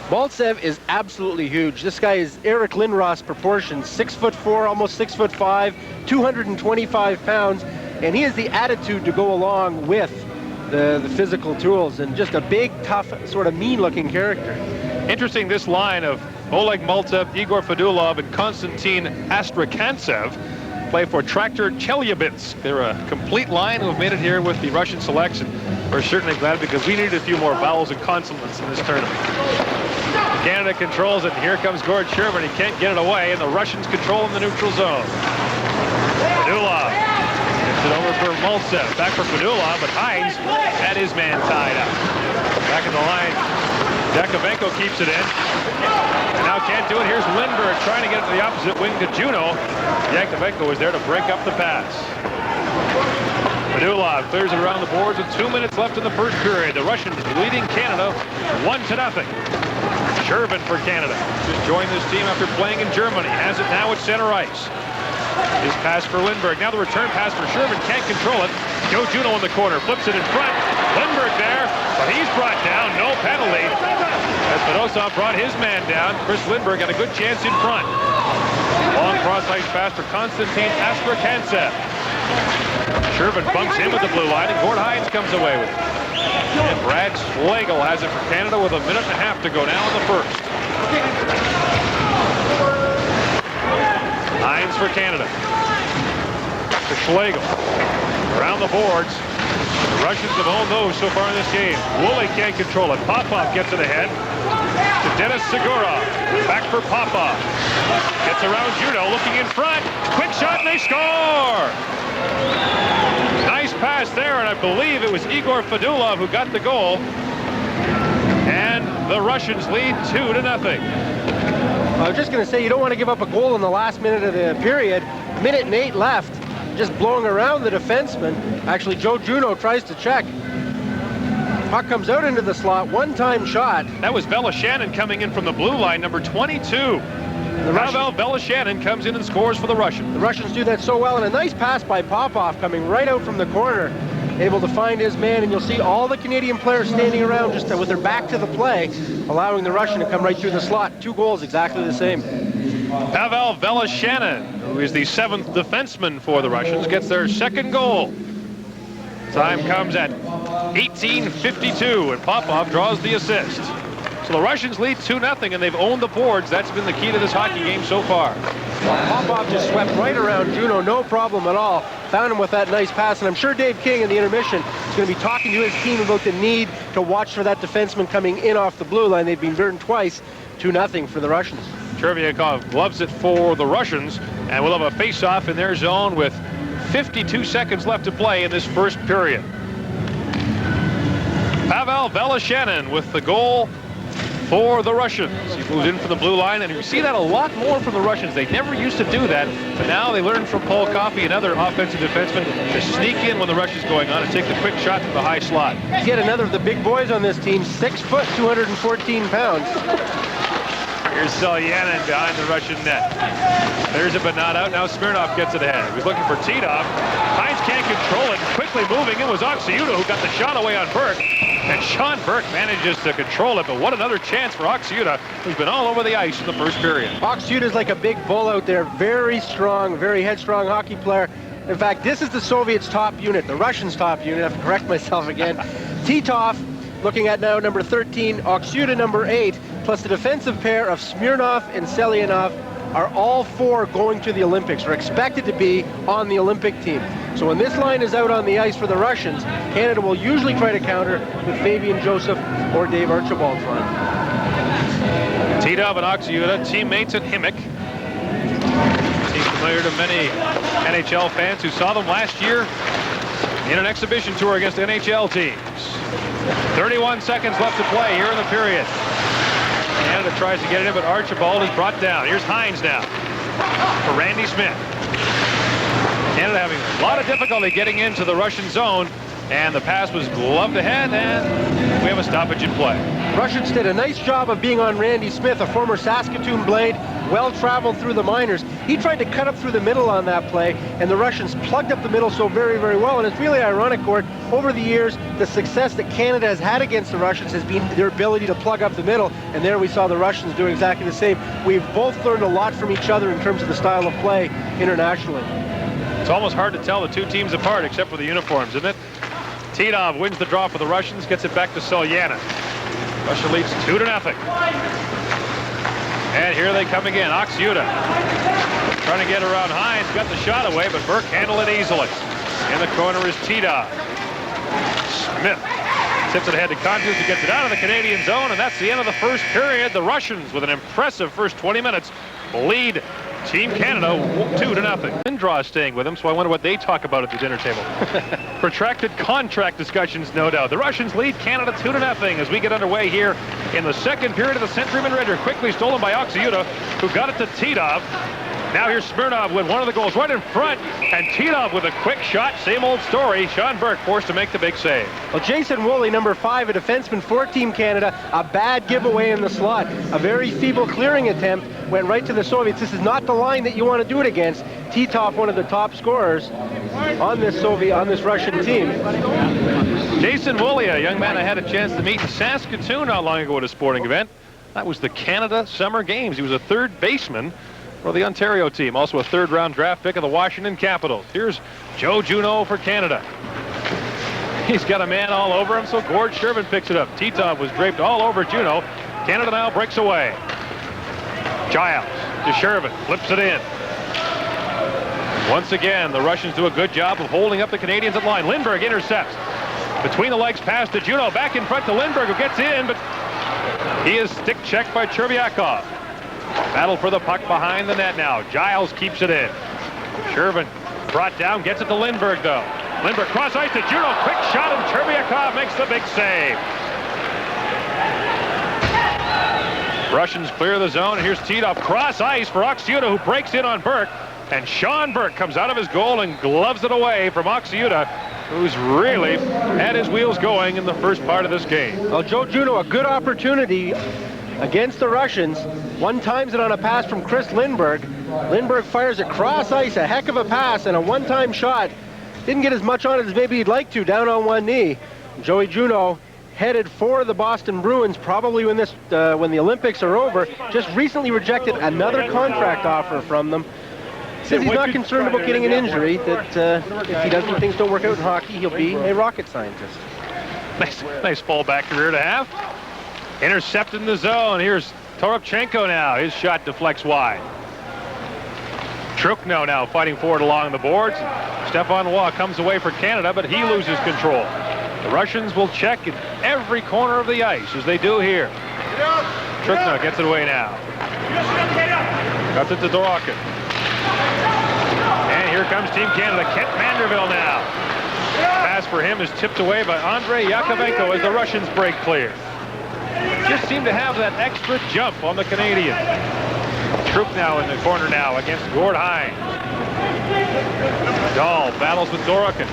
Maltsev is absolutely huge. This guy is Eric Lindros proportions. 6'4", almost 6'5", 225 pounds. And he has the attitude to go along with the physical tools, and just a big, tough, sort of mean-looking character. Interesting, this line of Å.Maltsev, I.Fedulov, and Konstantin A.Strachantsev play for Traktor Chelyabinsk. They're a complete line who have made it here with the Russian selection. We're certainly glad, because we needed a few more vowels and consonants in this tournament. Canada controls it, and here comes Gord Sherman. He can't get it away, and the Russians control in the neutral zone. Fedulov gets it over for Maltsev. Back for Fedulov, but Hines had his man tied up. Back in the line, A.Yakovenko keeps it in. And now can't do it. Here's Lindbergh trying to get it to the opposite wing to Juneau. A.Yakovenko was there to break up the pass. Fedulov clears it around the boards with 2 minutes left in the first period. The Russians leading Canada 1-0. Shervin for Canada. Just joined this team after playing in Germany. Has it now at center ice. His pass for Lindbergh. Now the return pass for Shervin. Can't control it. Joe Juneau in the corner. Flips it in front. Lindbergh there, but he's brought down. No penalty. As Fedosov brought his man down. Chris Lindbergh had a good chance in front. Long cross-ice pass for Konstantin A.Strachantsev. Shervin bunks him at the blue line, and Gord Hines comes away with it. And Brad Schlegel has it for Canada with 1.5 minutes to go now in the first. Hines for Canada. To Schlegel. Around the boards. The Russians have owned those so far in this game. Woolley can't control it. Popov gets it ahead to Д.Цыгуров. Back for Popov. Gets around Juneau, looking in front. Quick shot, and they score! Nice pass there, and I believe it was I.Fedulov who got the goal. And the Russians lead 2-0. I was just going to say, you don't want to give up a goal in the last minute of the period. 1 minute and 8 left. Just blowing around the defenseman. Actually, Joe Juneau tries to check. Puck comes out into the slot. One-time shot. That was Velishannon coming in from the blue line, number 22. Pavel Velishannon comes in and scores for the Russians. The Russians do that so well, and a nice pass by Popov coming right out from the corner. Able to find his man, and you'll see all the Canadian players standing around just with their back to the play, allowing the Russian to come right through the slot. 2 goals exactly the same. Pavel Velishannon, who is the 7th defenseman for the Russians, gets their 2nd goal. Time comes at 18:52, and Popov draws the assist. So the Russians lead 2-0, and they've owned the boards. That's been the key to this hockey game so far. Popov just swept right around Juneau, no problem at all. Found him with that nice pass, and I'm sure Dave King in the intermission is going to be talking to his team about the need to watch for that defenseman coming in off the blue line. They've been beaten twice, 2-0 for the Russians. Chervyakov gloves it for the Russians, and we'll have a face-off in their zone with 52 seconds left to play in this first period. Pavel Velishannon with the goal for the Russians. He moves in from the blue line, and you see that a lot more from the Russians. They never used to do that, but now they learned from Paul Coffey and other offensive defensemen to sneak in when the rush is going on and take the quick shot from the high slot. Yet another of the big boys on this team, 6 foot, 214 pounds. Here's Селянин behind the Russian net. There's it, but not out. Now Smirnov gets it ahead. He's looking for Titov. Hines can't control it. Quickly moving in was O'Xyuta, who got the shot away on Burke. And Sean Burke manages to control it, but what another chance for O'Xyuta, who's been all over the ice in the first period. O'Xyuta's like a big bull out there. Very strong, very headstrong hockey player. In fact, this is the Soviets' top unit, the Russians' top unit. I have to correct myself again. Titov, looking at now number 13, O'Xyuta number 8, plus the defensive pair of Smirnov and Selyanov are all 4 going to the Olympics, or expected to be on the Olympic team. So when this line is out on the ice for the Russians, Canada will usually try to counter with Fabian Joseph or Dave Archibald's line. Titov and O'Xyuta, teammates at Himmick. He's familiar to many NHL fans who saw them last year in an exhibition tour against NHL teams. 31 seconds left to play here in the period. Canada tries to get it in, but Archibald is brought down. Here's Hines now for Randy Smith. Canada having a lot of difficulty getting into the Russian zone, and the pass was gloved ahead, and we have a stoppage in play. Russians did a nice job of being on Randy Smith, a former Saskatoon Blade, well-traveled through the minors. He tried to cut up through the middle on that play, and the Russians plugged up the middle so very, very well. And it's really ironic, Gord, over the years, the success that Canada has had against the Russians has been their ability to plug up the middle, and there we saw the Russians doing exactly the same. We've both learned a lot from each other in terms of the style of play internationally. It's almost hard to tell the two teams apart, except for the uniforms, isn't it? Titov wins the draw for the Russians, gets it back to Селянин. Russia leads 2-0. And here they come again. O'Xyuta trying to get around Hines, got the shot away, but Burke handled it easily. In the corner is Titov. Smith tips it ahead to Contus, who gets it out of the Canadian zone, and that's the end of the first period. The Russians, with an impressive first 20 minutes, lead Team Canada 2-0. Lindros staying with them, so I wonder what they talk about at the dinner table. Protracted contract discussions, no doubt. The Russians lead Canada 2-0 as we get underway here in the second period of the Centuryman Red Dир. Quickly stolen by O'Xyuta, who got it to Titov. Now here's Smirnov with one of the goals right in front, and Titov with a quick shot. Same old story. Sean Burke forced to make the big save. Well, Jason Woolley, number 5, a defenseman for Team Canada, a bad giveaway in the slot. A very feeble clearing attempt, went right to the Soviets. This is not the line that you want to do it against. Titov, one of the top scorers on this Russian team. Jason Woolley, a young man I had a chance to meet in Saskatoon not long ago at a sporting event. That was the Canada Summer Games. He was a third baseman for the Ontario team, also a third-round draft pick of the Washington Capitals. Here's Joe Juneau for Canada. He's got a man all over him, so Gord Shervin picks it up. Titov was draped all over Juneau. Canada now breaks away. Giles to Shervin, flips it in. Once again, the Russians do a good job of holding up the Canadians at line. Lindbergh intercepts. Between the legs pass to Juneau, back in front to Lindbergh, who gets in, but he is stick-checked by A.Chervyakov. Battle for the puck behind the net now. Giles keeps it in. Shervin brought down, gets it to Lindbergh, though. Lindbergh cross ice to Juneau, quick shot, and Chervyakov makes the big save. Russians clear the zone, and here's Titov cross ice for O'Xyuta, who breaks in on Burke, and Sean Burke comes out of his goal and gloves it away from O'Xyuta, who's really had his wheels going in the first part of this game. Well, Joe Juneau, a good opportunity against the Russians. One times it on a pass from Chris Lindbergh. Lindbergh fires it cross ice, a heck of a pass, and a one-time shot. Didn't get as much on it as maybe he'd like to, down on one knee. Joey Juneau headed for the Boston Bruins, probably when the Olympics are over. Just recently rejected another contract offer from them. Says he's not concerned about getting an injury, that if he doesn't, things don't work out in hockey, he'll be a rocket scientist. Nice fallback career to have. Intercepted in the zone. Here's L.Toropchenko now. His shot deflects wide. Р.Оксюта now fighting forward along the boards. Stefan Raw comes away for Canada, but he loses control. The Russians will check in every corner of the ice, as they do here. Р.Оксюта gets it away now. Cuts it to Д.Орохин. And here comes Team Canada. Kent Manderville now. Pass for him is tipped away by A.Яковенко as the Russians break clear. just seem to have that extra jump on the Canadians. Trухno in the corner now against Gord Hines. Dahl battles with Dorokin.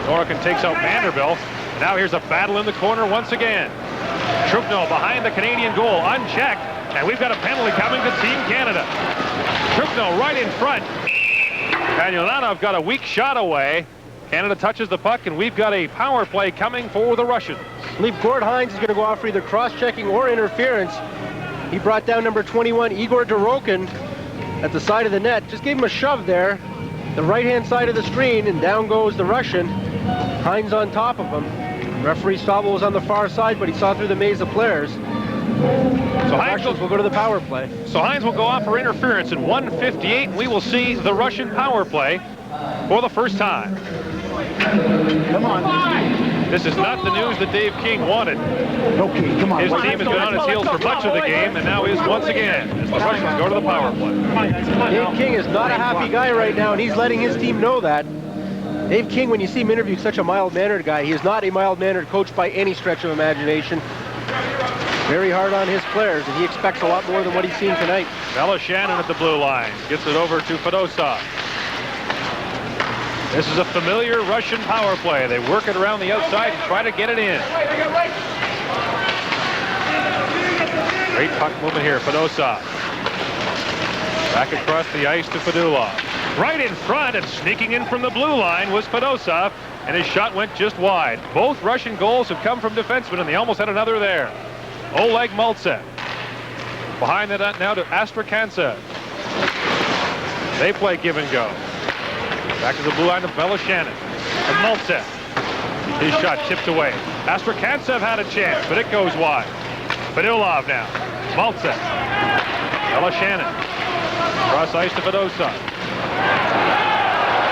Dorokin takes out Vanderbilt. Now here's a battle in the corner once again. Trухno behind the Canadian goal, unchecked, and we've got a penalty coming to Team Canada. Trухno right in front. And I.Ulanov got a weak shot away. Canada touches the puck, and we've got a power play coming for the Russians. I believe Gord Hines is going to go off for either cross-checking or interference. He brought down number 21, Igor Dorokin, at the side of the net. Just gave him a shove there, the right-hand side of the screen, and down goes the Russian. Hines on top of him. Referee Stabel was on the far side, but he saw through the maze of players. So Hines will go to the power play. So Hines will go off for interference in 1:58, and we will see the Russian power play for the first time. Come on. This is not the news that Dave King wanted. Okay, come on. His team has been on his heels for much of the game, and now is once again as the Russians go to the power play. Dave King is not a happy guy right now, and he's letting his team know that. Dave King, when you see him interviewed, such a mild-mannered guy. He is not a mild-mannered coach by any stretch of imagination. Very hard on his players, and he expects a lot more than what he's seen tonight. Shannon at the blue line gets it over to Fedosov. This is a familiar Russian power play. They work it around the outside and try to get it in. Great puck movement here, Fedosov. Back across the ice to Fedulov. Right in front and sneaking in from the blue line was Fedosov, and his shot went just wide. Both Russian goals have come from defensemen, and they almost had another there. О.Мальцев. Behind the net now to Астраханцев. They play give and go. Back to the blue line to Shannon. And Maltsev. His shot tipped away. Asтраханцев had a chance, but it goes wide. Fedulov now. Maltsev. Shannon. Cross ice to Fedosov.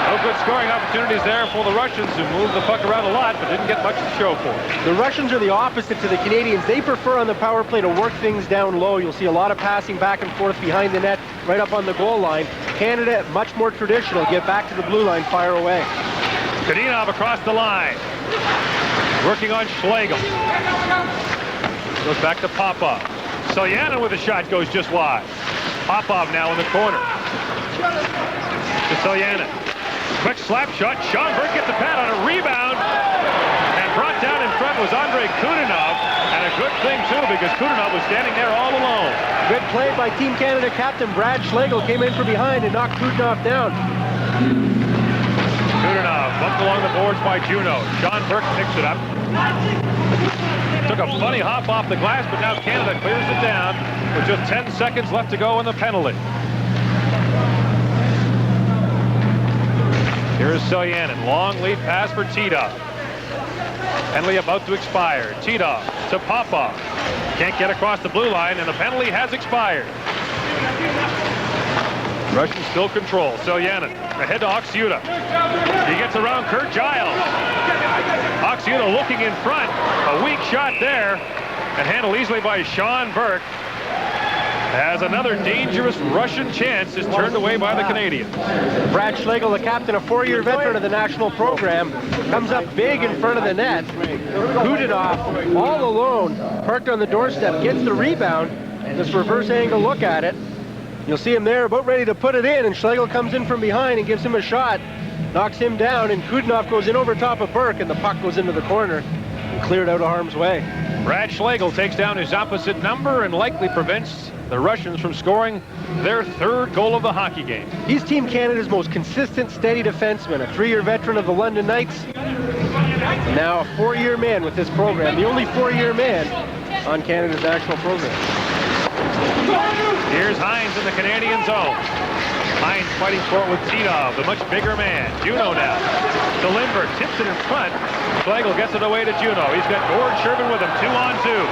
No good scoring opportunities there for the Russians, who moved the puck around a lot but didn't get much to show for it. The Russians are the opposite to the Canadians. They prefer on the power play to work things down low. You'll see a lot of passing back and forth behind the net, right up on the goal line. Canada, much more traditional. Get back to the blue line, fire away. Kadinov across the line. Working on Schlegel. Goes back to Popov. Селянин with a shot goes just wide. Popov now in the corner. To Селянин. Quick slap shot. Schomburg gets the pad on a rebound. And brought down in front was Andrei Kudinov. And a good thing, too, because Kudinov was standing there all alone. Good play by Team Canada captain Brad Schlegel. Came in from behind and knocked Kudinov down. Kudinov bumped along the boards by Juno. Sean Burke picks it up. Took a funny hop off the glass, but now Canada clears it down with just 10 seconds left to go in the penalty. Here's Селянин. Long lead pass for Titov. Penalty about to expire. Titov to Popov. Can't get across the blue line, and the penalty has expired. Russians still control. Селянин ahead to Å.Ãxuta. He gets around Kurt Giles. Å.Ãxuta looking in front. A weak shot there, and handled easily by Sean Burke. As another dangerous Russian chance is turned away by the Canadians. Brad Schlegel, the captain, a 4-year veteran of the national program, comes up big in front of the net. Kudinov, all alone, parked on the doorstep, gets the rebound. This reverse angle look at it. You'll see him there about ready to put it in, and Schlegel comes in from behind and gives him a shot. Knocks him down, and Kudinov goes in over top of Burke, and the puck goes into the corner and cleared out of harm's way. Brad Schlegel takes down his opposite number and likely prevents the Russians from scoring their third goal of the hockey game. He's Team Canada's most consistent, steady defenseman, a 3-year veteran of the London Knights. Now a 4-year man with this program, the only 4-year man on Canada's national program. Here's Hines in the Canadian zone. Hines fighting for it with Titov, the much bigger man. Juno now. To Lindbergh, tips it in front. Schlegel gets it away to Juno. He's got Gord Sherman with him, 2-on-2.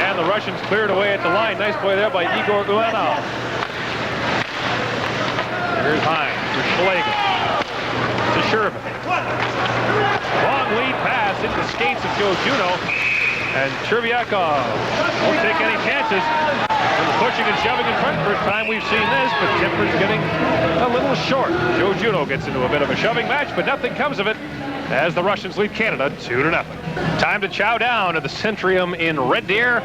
And the Russians cleared away at the line. Nice play there by I.Ulanov. Here's Hines to Schlegel. To Sherman. Long lead pass into the skates of Joe Juno. And A.Червяков won't take any chances. And pushing and shoving in front. First time we've seen this, but Tipper's getting a little short. Joe Juno gets into a bit of a shoving match, but nothing comes of it. as the Russians lead Canada 2-0. Time to chow down at the Centrium in Red Deer.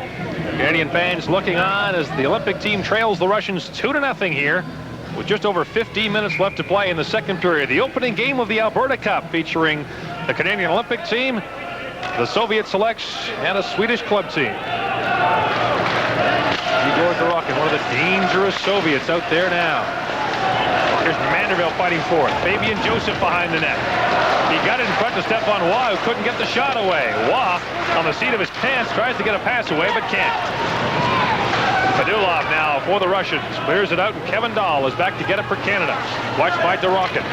Canadian fans looking on as the Olympic team trails the Russians 2-0 here with just over 15 minutes left to play in the second period. The opening game of the Alberta Cup featuring the Canadian Olympic team, the Soviet selects, and a Swedish club team. Д.Дорохин, one of the dangerous Soviets out there now. Here's Manderville fighting for it. Fabian Joseph behind the net. He got it in front to Stefan Raw, who couldn't get the shot away. Raw, on the seat of his pants, tries to get a pass away, but can't. Fedulov now for the Russians. Clears it out, and Kevin Dahl is back to get it for Canada. Watched by Dorokin.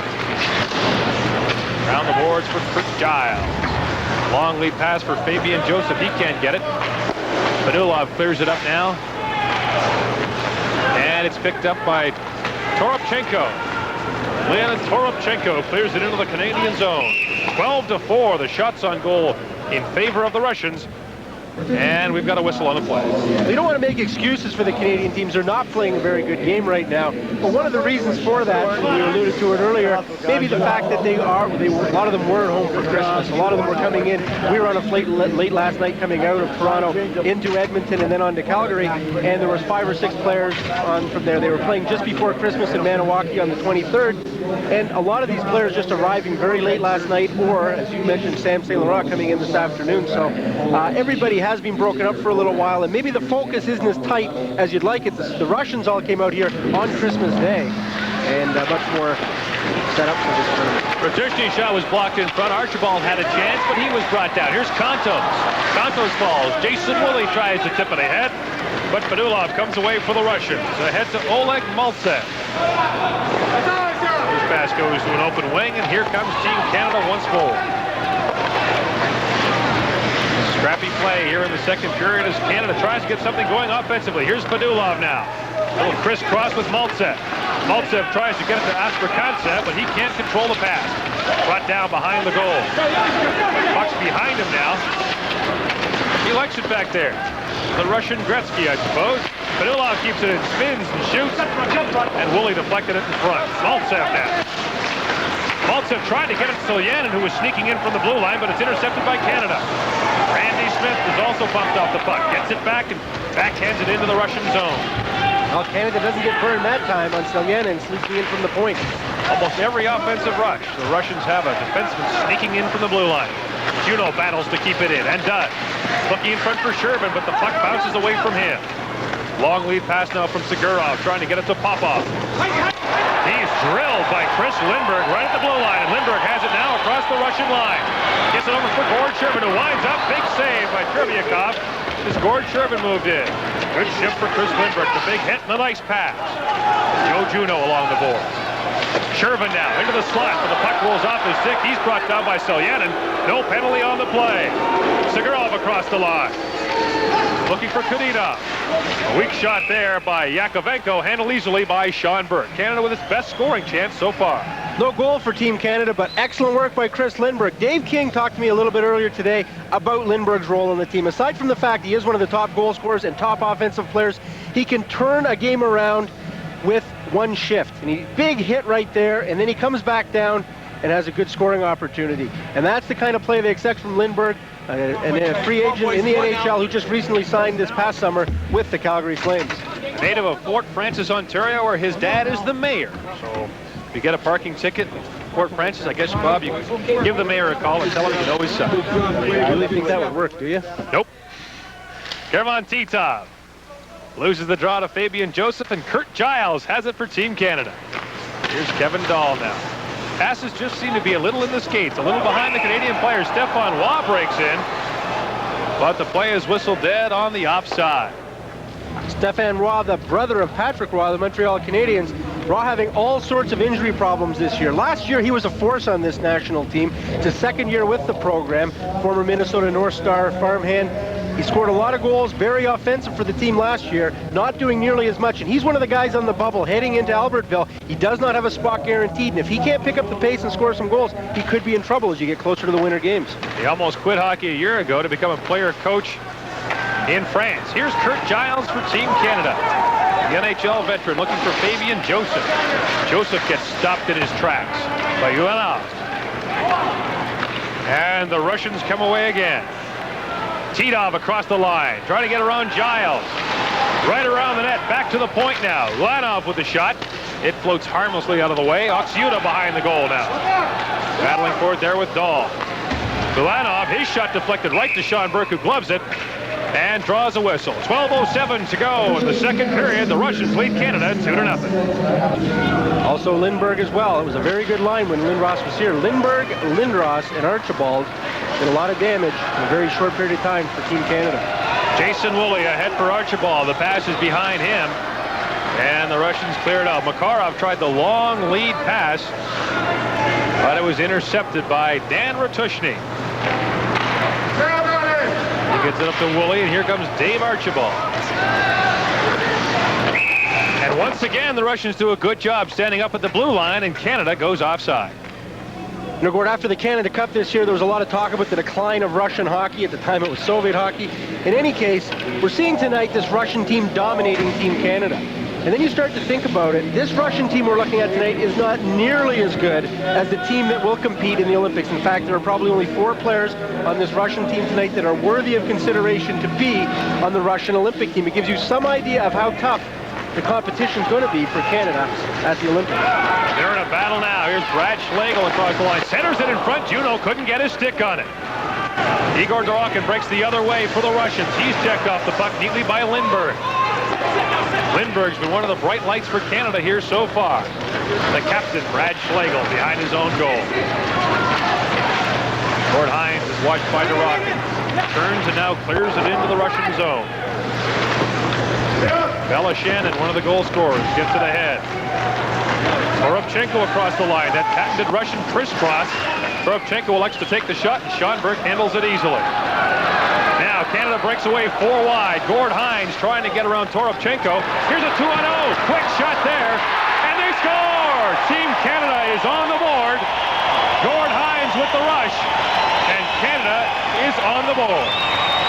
Around the boards for Kurt Giles. Long lead pass for Fabian Joseph. He can't get it. Fedulov clears it up now. And it's picked up by Toropchenko. Leonid Toropchenko clears it into the Canadian zone. 12-4, the shots on goal in favor of the Russians. And we've got a whistle on the play. We don't want to make excuses for the Canadian teams. They're not playing a very good game right now. But one of the reasons for that, we alluded to it earlier, maybe the fact that a lot of them weren't home for Christmas. A lot of them were coming in. We were on a flight late last night coming out of Toronto into Edmonton and then on to Calgary. And there was 5 or 6 players on from there. They were playing just before Christmas in Maniwaki on the 23rd. And a lot of these players just arriving very late last night, or, as you mentioned, St. Raw coming in this afternoon. So everybody has been broken up for a little while, and maybe the focus isn't as tight as you'd like it. The Russians all came out here on Christmas Day, and much more set up for this tournament. Ratushnyi's shot was blocked in front. Archibald had a chance, but he was brought down. Here's Kontos. Kontos falls. Jason Woolley tries to tip it ahead, but Fedulov comes away for the Russians. Ahead to Oleg Maltsev. His pass goes to an open wing, and here comes Team Canada once more. Scrappy play here in the second period as Canada tries to get something going offensively. Here's Fedulov now. A little crisscross with Maltsev. Maltsev tries to get it to K.Astrahantsev, but he can't control the pass. Brought down behind the goal. Puck's behind him now. He likes it back there. The Russian Gretzky, I suppose. Fedulov keeps it in, spins and shoots, and Woolley deflected it in front. Maltsev now. Maltsev tried to get it to Селянин, who was sneaking in from the blue line, but it's intercepted by Canada. Randy Smith is also bumped off the puck. Gets it back and backhands it into the Russian zone. Well, Canada doesn't get burned that time on Селянин sneaking in from the point. Almost every offensive rush, the Russians have a defenseman sneaking in from the blue line. Juno battles to keep it in, and does. Looking in front for Sherman, but the puck bounces away from him. Long lead pass now from Tzygurov, trying to get it to Popov. He's drilled by Chris Lindberg right at the blue line, and Lindberg has it now across the Russian line. Gets it over for Gord Sherman, who winds up. Big save by A.Червяков as Gord Sherman moved in. Good shift for Chris Lindberg. The big hit and the nice pass. Joe Juno along the board. Sherman now into the slot, but the puck rolls off his stick. He's brought down by Селянин. No penalty on the play. Tzygurov across the line. Looking for K.Titov. A weak shot there by A.Yakovenko, handled easily by Sean Burke. Canada with its best scoring chance so far. No goal for Team Canada, but excellent work by Chris Lindberg. Dave King talked to me a little bit earlier today about Lindberg's role in the team. Aside from the fact he is one of the top goal scorers and top offensive players, he can turn a game around with one shift. And he big hit right there, and then he comes back down and has a good scoring opportunity. And that's the kind of play they expect from Lindberg, and a free agent in the NHL who just recently signed this past summer with the Calgary Flames. Native of Fort Francis, Ontario, where his dad is the mayor. So if you get a parking ticket in Fort Francis, I guess, Bob, you can give the mayor a call and tell him you know his son. I really think that would work, do you? Nope. K.Titov loses the draw to Fabian Joseph, and Kurt Giles has it for Team Canada. Here's Kevin Dahl now. Passes just seem to be a little in the skates, a little behind the Canadian player. Stefan Raw breaks in, but the play is whistled dead on the offside. Stefan Raw, the brother of Patrick Raw, the Montreal Canadiens. Raw having all sorts of injury problems this year. Last year, he was a force on this national team. It's his second year with the program. Former Minnesota North Star farmhand. He scored a lot of goals, very offensive for the team last year, not doing nearly as much. And he's one of the guys on the bubble heading into Albertville. He does not have a spot guaranteed. And if he can't pick up the pace and score some goals, he could be in trouble as you get closer to the winter games. He almost quit hockey a year ago to become a player-coach in France. Here's Kurt Giles for Team Canada. The NHL veteran looking for Fabian Joseph. Joseph gets stopped in his tracks by UNL. And the Russians come away again. Titov across the line, trying to get around Giles. Right around the net, back to the point now. Ulanov with the shot. It floats harmlessly out of the way. Р.Оксюта behind the goal now. Battling for it there with Dahl. Ulanov, his shot deflected right to Sean Burke, who gloves it and draws a whistle. 12:07 to go in the second period. The Russians lead Canada 2-0. Also Lindberg as well. It was a very good line when Lindros was here. Lindberg, Lindros, and Archibald did a lot of damage in a very short period of time for Team Canada. Jason Woolley ahead for Archibald. The pass is behind him, and the Russians cleared out. Makarov tried the long lead pass, but it was intercepted by Dan Ratushny. He gets it up to Woolley, and here comes Dave Archibald. And once again, the Russians do a good job standing up at the blue line, and Canada goes offside. You know, Gord, after the Canada Cup this year, there was a lot of talk about the decline of Russian hockey. At the time, it was Soviet hockey. In any case, we're seeing tonight this Russian team dominating Team Canada. And then you start to think about it. This Russian team we're looking at tonight is not nearly as good as the team that will compete in the Olympics. In fact, there are probably only 4 players on this Russian team tonight that are worthy of consideration to be on the Russian Olympic team. It gives you some idea of how tough the competition's going to be for Canada at the Olympics. They're in a battle now. Here's Brad Schlegel across the line. Centers it in front. Juno couldn't get his stick on it. Igor Dorokin breaks the other way for the Russians. He's checked off the puck neatly by Lindberg. Lindberg's been one of the bright lights for Canada here so far. The captain, Brad Schlegel, behind his own goal. Gord Hines is watched by Dorokin. Turns and now clears it into the Russian zone. Č.Селянин, one of the goal scorers, gets it ahead. Т.Торопченко across the line. That patented Russian crisscross. Т.Торопченko elects to take the shot, and Sean Burke handles it easily. Now Canada breaks away 4 wide. Gord Hines trying to get around Т.Торопченко. Here's a 2-on-0. Quick shot there, and they score! Team Canada is on the board. Gord Hines with the rush, and Canada is on the board.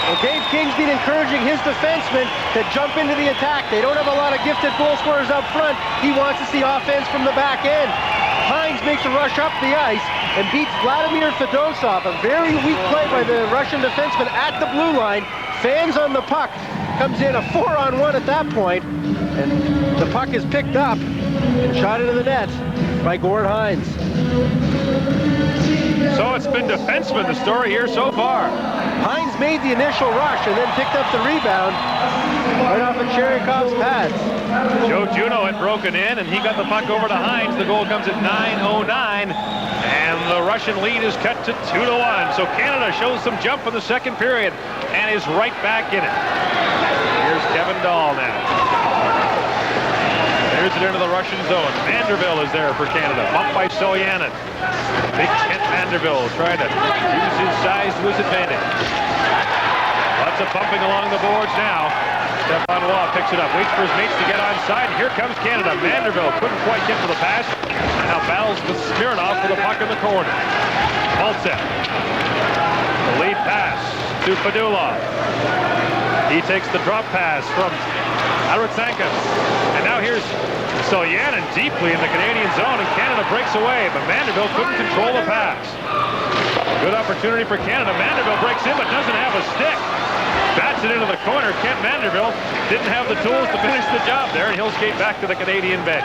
Well, Dave King's been encouraging his defensemen to jump into the attack. They don't have a lot of gifted goal scorers up front. He wants to see offense from the back end. Hines makes a rush up the ice and beats Vladimir Fedosov. A very weak play by the Russian defenseman at the blue line. Fans on the puck. Comes in a 4-on-1 at that point, and the puck is picked up and shot into the net by Gord Hines. So it's been defensemen, the story here so far. Hines made the initial rush and then picked up the rebound right off of Cheryakov's pads. Joe Juno had broken in, and he got the puck over to Hines. The goal comes at 9:09, and the Russian lead is cut to 2-1. So Canada shows some jump in the second period and is right back in it. Here's Kevin Dahl now. There's it into the Russian zone. Vanderbilt is there for Canada. Bumped by Č.Селянин. Big Kent Vanderbilt trying to use his size to his advantage. Lots of bumping along the boards now. Stefan Raw picks it up, waits for his mates to get onside. Here comes Canada. Vanderbilt couldn't quite get to the pass. Now battles with Smirnov for the puck in the corner. Maltsev. The lead pass to Fedulov. He takes the drop pass from Р.Оксюта. And now here's Č.Селянин deeply in the Canadian zone, and Canada breaks away, but Vanderbilt couldn't control the pass. Good opportunity for Canada. Vanderbilt breaks in, but doesn't have a stick. Bats it into the corner. Kent Vanderbilt didn't have the tools to finish the job there, and he'll skate back to the Canadian bench.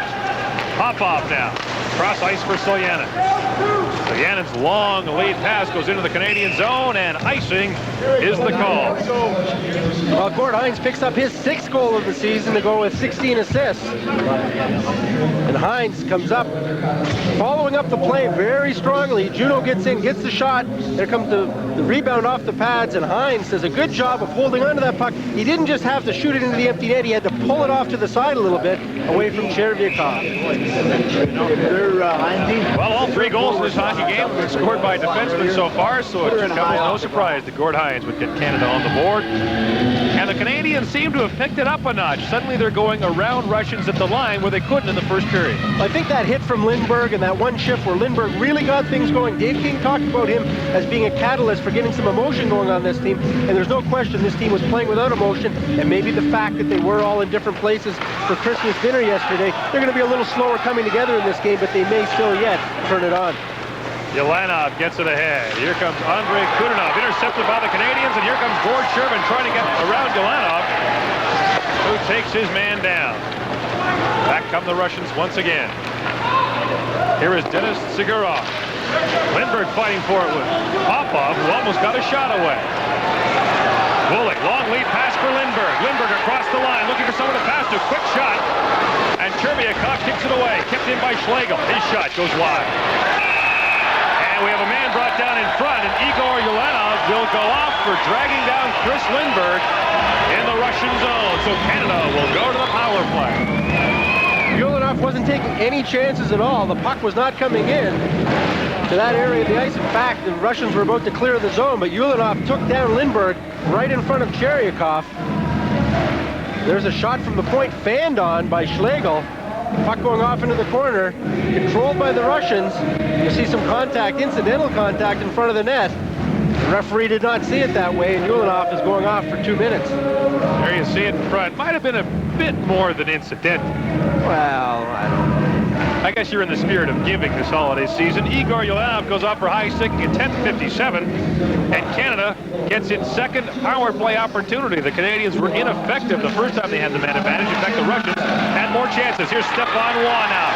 Popov now. Cross ice for Č.Селянин. Č.Селяnin's long lead pass goes into the Canadian zone, and icing is the call. Well, Gord Hines picks up his 6th goal of the season to go with 16 assists. And Hines comes up, following up the play very strongly. Juno gets in, gets the shot. There comes the rebound off the pads, and Hines does a good job of holding onto that puck. He didn't just have to shoot it into the empty net, he had to pull it off to the side a little bit, away from Č.Chervyakov. Well, all 3 goals in this hockey game have been scored by defensemen so far, so it should come as no surprise that Gord Hines would get Canada on the board. And the Canadians seem to have picked it up a notch. Suddenly they're going around Russians at the line where they couldn't in the first period. I think that hit from Lindberg and that one shift where Lindberg really got things going. Dave King talked about him as being a catalyst for getting some emotion going on this team, and there's no question this team was playing without emotion, and maybe the fact that they were all in different places for Christmas dinner yesterday, they're going to be a little slower coming together in this game, but they may still yet turn it on. Ulanov gets it ahead. Here comes Andrei Kudinov, intercepted by the Canadians, and here comes Gord Shervin trying to get around Ulanov, who takes his man down. Back come the Russians once again. Here is Denis Tzygurov. Lindberg fighting for it with Popov, who almost got a shot away. Bullock, long lead pass for Lindberg. Lindberg across the line, looking for someone to pass to. Quick shot, and Chervyakov kicks it away. Kicked in by Schlegel. His shot goes wide. And we have a man brought down in front, and Igor Ulanov will go off for dragging down Chris Lindberg in the Russian zone. So Canada will go to the power play. Ulanov wasn't taking any chances at all. The puck was not coming in to that area of the ice. In fact, the Russians were about to clear the zone, but Ulanov took down Lindberg right in front of Chervyakov. There's a shot from the point fanned on by Schlegel. Puck going off into the corner, controlled by the Russians. You see some contact, incidental contact in front of the net. The referee did not see it that way, and Ulanov is going off for 2 minutes. There you see it in front. Might have been a bit more than incidental. Well, I don't know. I guess you're in the spirit of giving this holiday season. Igor Ulanov goes off for high stick at 10:57, and Canada gets its second power play opportunity. The Canadians were ineffective the first time they had the man advantage. In fact, the Russians had more chances. Here's Stefan Raw now.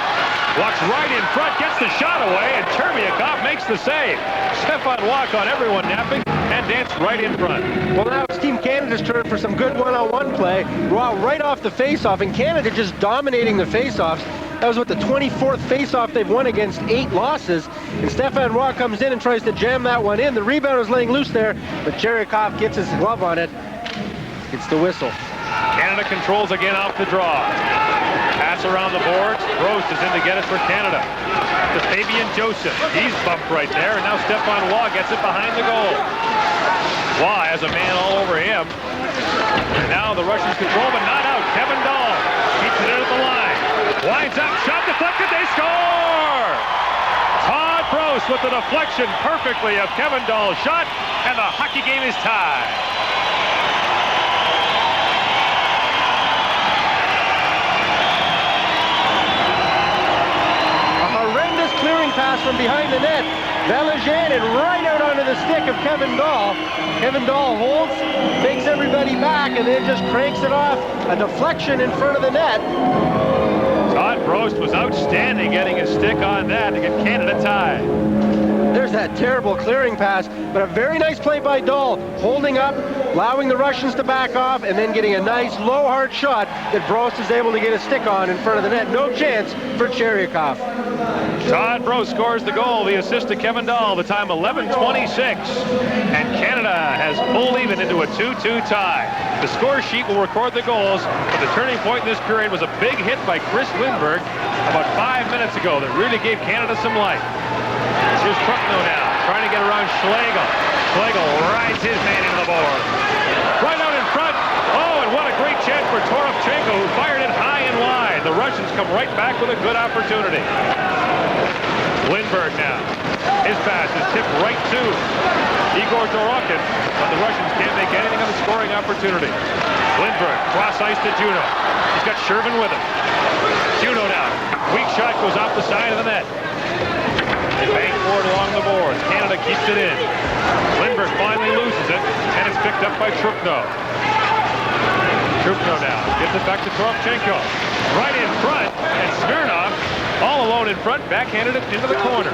Walks right in front, gets the shot away, and Chervyakov makes the save. Stefan Raw caught everyone napping and danced right in front. Well, now it's Team Canada's turn for some good one-on-one play. Raw right off the face-off, and Canada just dominating the face-offs. That was what, the 24th face-off they've won against 8 losses. And Stefan Raw comes in and tries to jam that one in. The rebound is laying loose there, but Chervyakov gets his glove on it. It's the whistle. Canada controls again off the draw. Pass around the boards. Gross is in to get it for Canada. To Fabian Joseph. He's bumped right there, and now Stefan Raw gets it behind the goal. Raw has a man all over him. And now the Russians control, but not out. Kevin Dahl keeps it in at the line. Winds up, shot deflected, they score! Todd Gross with the deflection perfectly of Kevin Dahl's shot, and the hockey game is tied. A horrendous clearing pass from behind the net. V.Felizhanin right out onto the stick of Kevin Dahl. Kevin Dahl holds, takes everybody back, and then just cranks it off. A deflection in front of the net. Todd Brost was outstanding getting his stick on that to get Canada tied. There's that terrible clearing pass, but a very nice play by Dahl, holding up, allowing the Russians to back off, and then getting a nice low hard shot that Brost is able to get a stick on in front of the net. No chance for Chervyakov. Todd Brost scores the goal, the assist to Kevin Dahl, the time 11:26. And Canada has pulled even into a 2-2 tie. The score sheet will record the goals, but the turning point in this period was a big hit by Chris Lindberg about 5 minutes ago that really gave Canada some life. Here's Р.Оксюта now, trying to get around Schlegel. Schlegel rides his man into the board. Right out in front. Oh, and what a great chance for Р.Оксюта, who fired it high and wide. The Russians come right back with a good opportunity. Lindberg now. His pass is tipped right to Igor Dorokin, but the Russians can't make anything of the scoring opportunity. Lindberg, cross ice to Juno. He's got Shervin with him. Juno now. Weak shot goes off the side of the net. They bang forward along the boards. Canada keeps it in. Lindberg finally loses it, and it's picked up by Р.Оксюта. Р.Оксюта now gives it back to Р.Оксюта. Right in front, and Smirnov, all alone in front, backhanded it into the corner.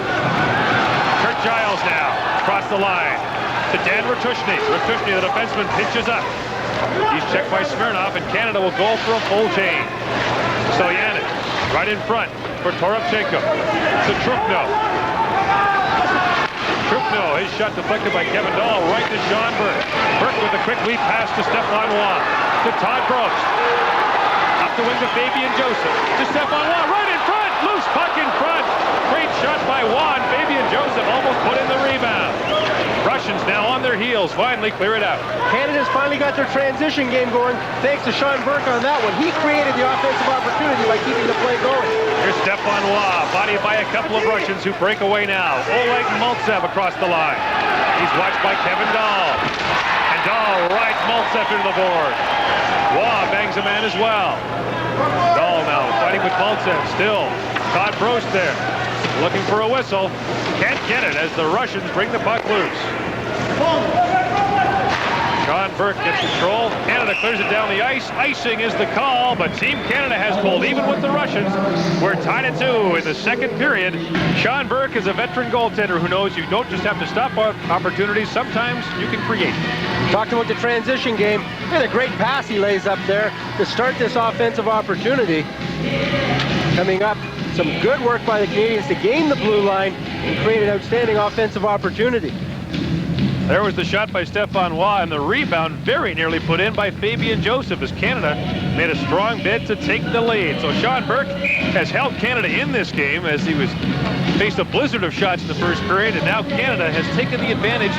Kurt Giles now, across the line to Dan Ratushny. Ratushny, the defenseman, pitches up. He's checked by Smirnov, and Canada will go for a full change. Селянин, right in front for Р.Оксюта. To Р.Оксюта. Р.Оксюta, his shot deflected by Kevin Dahl, right to Sean Burke. Burke with a quick lead pass to Stefan Raw. To Todd Gross. Up the wing to Fabian Joseph. To Stefan Raw, right in front. Loose puck in front. Great shot by Juan. Fabian Joseph almost put in the rebound. Russians now on their heels, finally clear it out. Canada's finally got their transition game going, thanks to Sean Burke on that one. He created the offensive opportunity by keeping the play going. Here's Stefan Raw, bodied by a couple of Russians who break away now. O.Mальцев across the line. He's watched by Kevin Dahl. And Dahl rides Maltsev into the board. Raw bangs a man as well. Dahl now fighting with Maltsev still. Todd Brost there. looking for a whistle. Can't get it as the Russians bring the puck loose. Sean Burke gets control. Canada clears it down the ice. Icing is the call, but Team Canada has pulled even with the Russians. We're tied at 2 in the second period. Sean Burke is a veteran goaltender who knows you don't just have to stop opportunities. Sometimes you can create. Talked about the transition game, and a great pass he lays up there to start this offensive opportunity. Coming up, some good work by the Canadians to gain the blue line and create an outstanding offensive opportunity. There was the shot by Stefan Raw, and the rebound very nearly put in by Fabian Joseph as Canada made a strong bid to take the lead. So Sean Burke has held Canada in this game as he faced a blizzard of shots in the first period, and now Canada has taken the advantage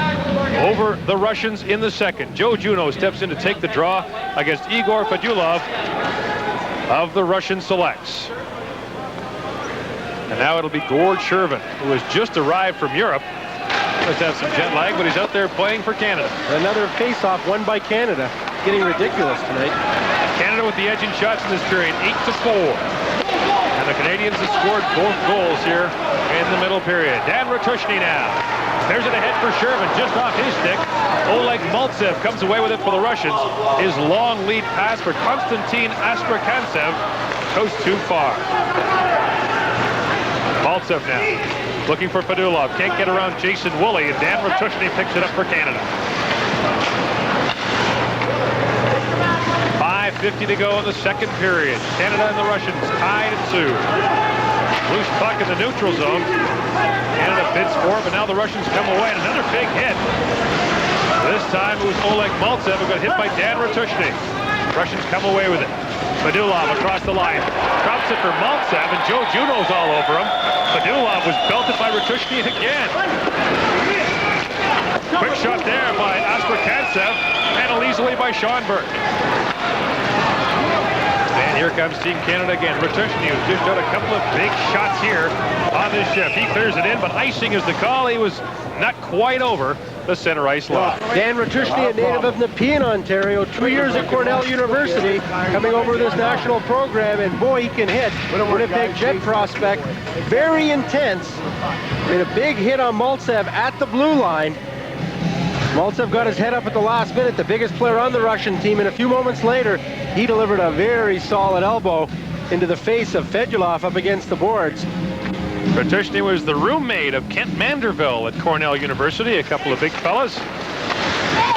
over the Russians in the second. Joe Juneau steps in to take the draw against I.Fedulov of the Russian selects. And now it'll be Gord Shervin, who has just arrived from Europe. Must have some jet lag, but he's out there playing for Canada. Another face-off won by Canada. Getting ridiculous tonight. Canada with the edge in shots in this period, 8-4. And the Canadians have scored both goals here in the middle period. Dan Ratushny now. There's it ahead for Shervin, just off his stick. О.Мальцев comes away with it for the Russians. His long lead pass for Konstantin A.Strachantsev goes too far. Maltsev now. Looking for Fedulov. Can't get around Jason Woolley, and Dan Ratushny picks it up for Canada. 5:50 to go in the second period. Canada and the Russians tied at 2. Loose puck in the neutral zone. Canada bids for it, but now the Russians come away. And another big hit. This time it was О.Мальцев who got hit by Dan Ratushny. Russians come away with it. Fedulov across the line. Drops it for Maltsev, and Joe Juneau's all over him. Fedulov was belted by Ratushny again. Quick shot there by A.Strachantsev, handled easily by Sean Burke. And here comes Team Canada again. Ratushny who's just got a couple of big shots here on this shift. He clears it in, but icing is the call. He was not quite over the center ice line. Dan Ratushny, a native of Nepean, Ontario, 2 years at Cornell University, coming over this national program, and boy, he can hit. Winnipeg Jet prospect, very intense. Made a big hit on Maltsev at the blue line. Maltsev got his head up at the last minute, the biggest player on the Russian team, and a few moments later, he delivered a very solid elbow into the face of Fedulov up against the boards. Ratushny was the roommate of Kent Manderville at Cornell University, a couple of big fellas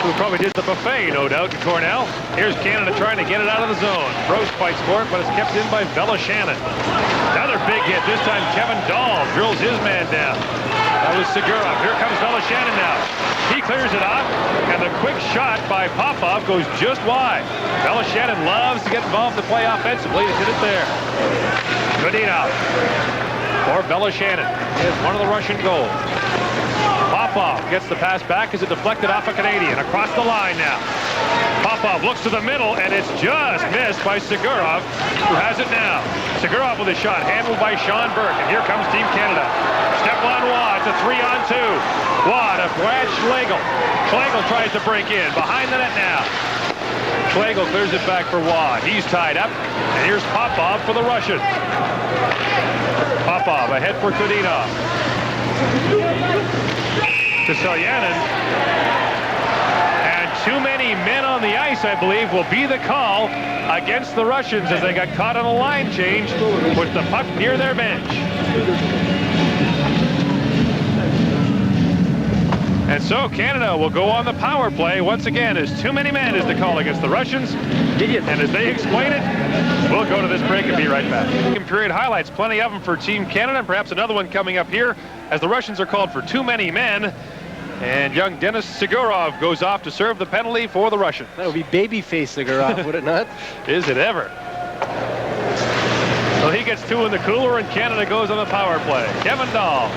who probably did the buffet, no doubt, in Cornell. Here's Canada trying to get it out of the zone. Rose fights for it, but it's kept in by V.Felishinin. Another big hit. This time Kevin Dahl drills his man down. That was Tzygurov. Here comes V.Felishinin now. He clears it off, and the quick shot by Popov goes just wide. V.Felishinin loves to get involved to play offensively. He did it there. K.Titov. Or V.Felishinin is one of the Russian goals. Popov gets the pass back as it deflected off a Canadian. Across the line now. Popov looks to the middle, and it's just missed by Tzygurov, who has it now. Tzygurov with a shot, handled by Sean Burke, and here comes Team Canada. Stefan Raw, it's a 3-on-2. Raw to Brad Schlegel. Schlegel tries to break in. Behind the net now. Schlegel clears it back for Waugh. He's tied up, and here's Popov for the Russians. Popov ahead for K.Titov. To S.Селянин. And too many men on the ice, I believe, will be the call against the Russians as they got caught on a line change with the puck near their bench. And so Canada will go on the power play once again as too many men is the call against the Russians. And as they explain it, we'll go to this break and be right back. Second period highlights, plenty of them for Team Canada, and perhaps another one coming up here as the Russians are called for too many men. And young Denis Tzygurov goes off to serve the penalty for the Russians. That would be babyface Tzygurov, would it not? Is it ever? So he gets 2 in the cooler, and Canada goes on the power play. Kevin Dahl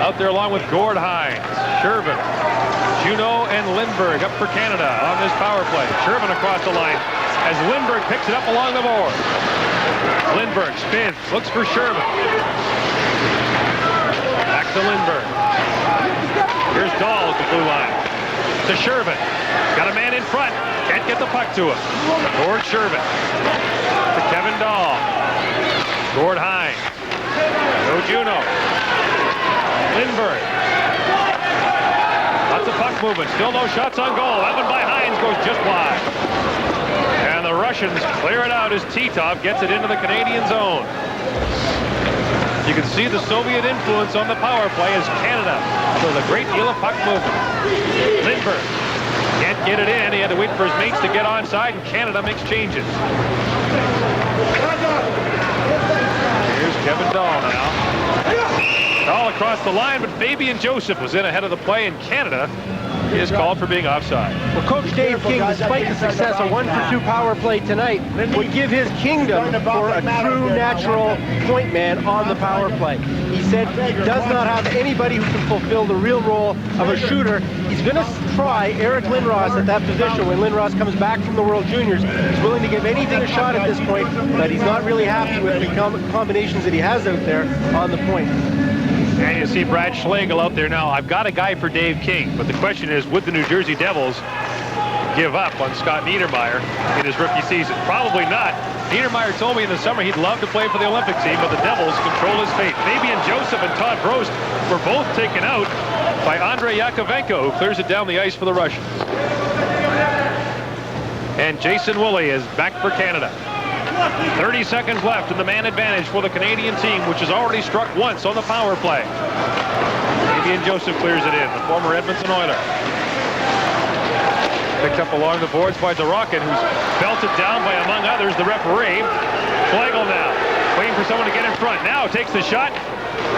out there along with Gord Hines, Shervin, Juneau, and Lindberg up for Canada on this power play. Shervin across the line as Lindberg picks it up along the board. Lindberg spins, looks for Shervin. Back to Lindberg. Here's Dahl at the blue line. To Shervin. Got a man in front. Can't get the puck to him. Gord Shervin. To Kevin Dahl. Gord Hines. No Juno. Lindberg. Lots of puck movement. Still no shots on goal. That one by Hines goes just wide. And the Russians clear it out as Q-Tov gets it into the Canadian zone. You can see the Soviet influence on the power play as Canada shows a great deal of puck movement. Lindberg can't get it in. He had to wait for his mates to get onside, and Canada makes changes. Here's Kevin Dahl now. Dahl across the line, but Fabian Joseph was in ahead of the play, and Canada is called for being offside. Well, Coach Dave King, despite the success of 1-for-2 power play tonight, would give his kingdom for a true natural point man on the power play. He said he does not have anybody who can fulfill the real role of a shooter. He's going to try Eric Lindros at that position when Lindros comes back from the World Juniors. He's willing to give anything a shot at this point, but he's not really happy with the combinations that he has out there on the point. And you see Brad Schlegel out there now. I've got a guy for Dave King, but the question is, would the New Jersey Devils give up on Scott Niedermayer in his rookie season? Probably not. Niedermayer told me in the summer he'd love to play for the Olympic team, but the Devils control his fate. Fabian Joseph and Todd Brost were both taken out by A.Yakovenko, who clears it down the ice for the Russians. And Jason Woolley is back for Canada. 30 seconds left in the man advantage for the Canadian team, which has already struck once on the power play. Fabian Joseph clears it in, the former Edmonton Oiler. Picked up along the boards by Dorokin, who's belted down by, among others, the referee. Schlegel now, waiting for someone to get in front. Now takes the shot,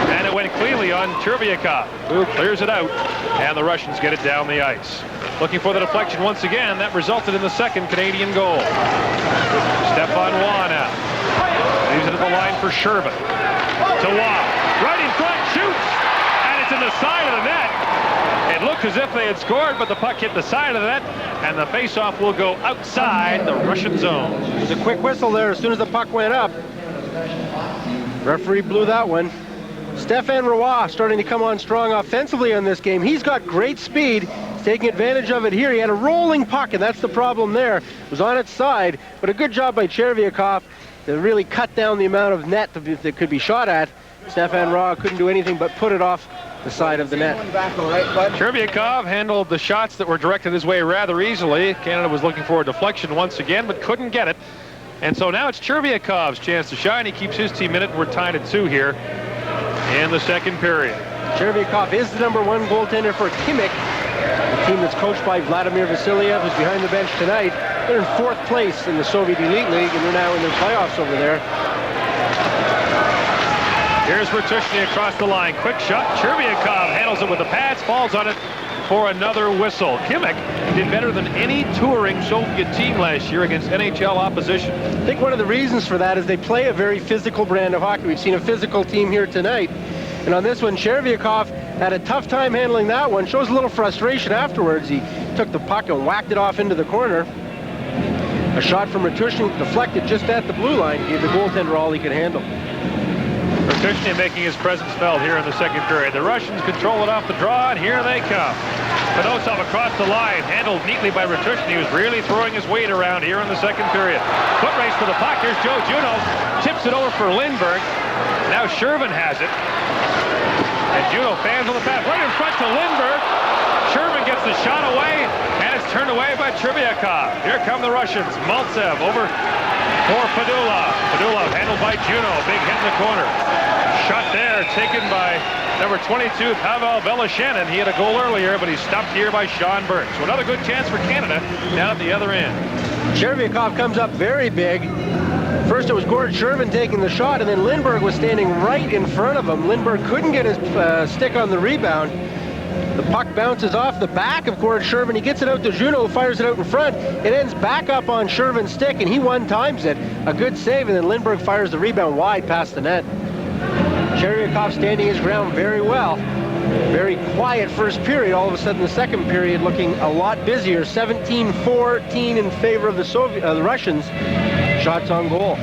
and it went cleanly on Chervyakov, who clears it out, and the Russians get it down the ice. Looking for the deflection once again. That resulted in the second Canadian goal. Stefan Raw now. Leaves it at the line for Shervin. To Raw. Right in front, shoots! And it's in the side of the net. It looked as if they had scored, but the puck hit the side of the net, and the face-off will go outside the Russian zone. There's a quick whistle there as soon as the puck went up. Referee blew that one. Stefan Raw starting to come on strong offensively on this game. He's got great speed. He's taking advantage of it here. He had a rolling puck, and that's the problem there. It was on its side, but a good job by Chervyakov to really cut down the amount of net that could be shot at. Stefan Raw couldn't do anything but put it off the side of the net. Chervyakov handled the shots that were directed his way rather easily. Canada was looking for a deflection once again, but couldn't get it. And so now it's Chervyakov's chance to shine. He keeps his team in it. We're tied at 2 here in the second period. Chervyakov is the #1 goaltender for Kimmich, the team that's coached by Vladimir Vasilyev, who's behind the bench tonight. They're in 4th place in the Soviet Elite League, and they're now in the playoffs over there. Here's Ratushny across the line. Quick shot. Chervyakov handles it with the pads, falls on it for another whistle. Kimmich did better than any touring Soviet team last year against NHL opposition. I think one of the reasons for that is they play a very physical brand of hockey. We've seen a physical team here tonight. And on this one, Chervyakov had a tough time handling that one. Shows a little frustration afterwards. He took the puck and whacked it off into the corner. A shot from Ratushny deflected just at the blue line. Gave the goaltender all he could handle. Ratushny making his presence felt here in the second period. The Russians control it off the draw, and here they come. Fedosov across the line, handled neatly by Ratushny, who's really throwing his weight around here in the second period. Foot race for the puck. Here's Joe Juno. Tips it over for Lindberg. Now Shervin has it. And Juno fans on the pass. Right in front to Lindberg. Shervin gets the shot away, and it's turned away by Chervyakov. Here come the Russians. Maltsev over for Fedulov. Fedulov handled by Juno. Big hit in the corner. Shot there taken by number 22, P.Velizhanin. He had a goal earlier, but he's stopped here by Sean Burke. So another good chance for Canada down at the other end. Chervyakov comes up very big. First it was Gord Shervin taking the shot, and then Lindberg was standing right in front of him. Lindberg couldn't get his stick on the rebound. The puck bounces off the back of Gord Shervin. He gets it out to Juno, who fires it out in front. It ends back up on Shervin's stick, and he one-times it. A good save, and then Lindberg fires the rebound wide past the net. Chervyakov standing his ground very well. Very quiet first period. All of a sudden, the second period looking a lot busier. 17-14 in favor of the Russians. Shots on goal.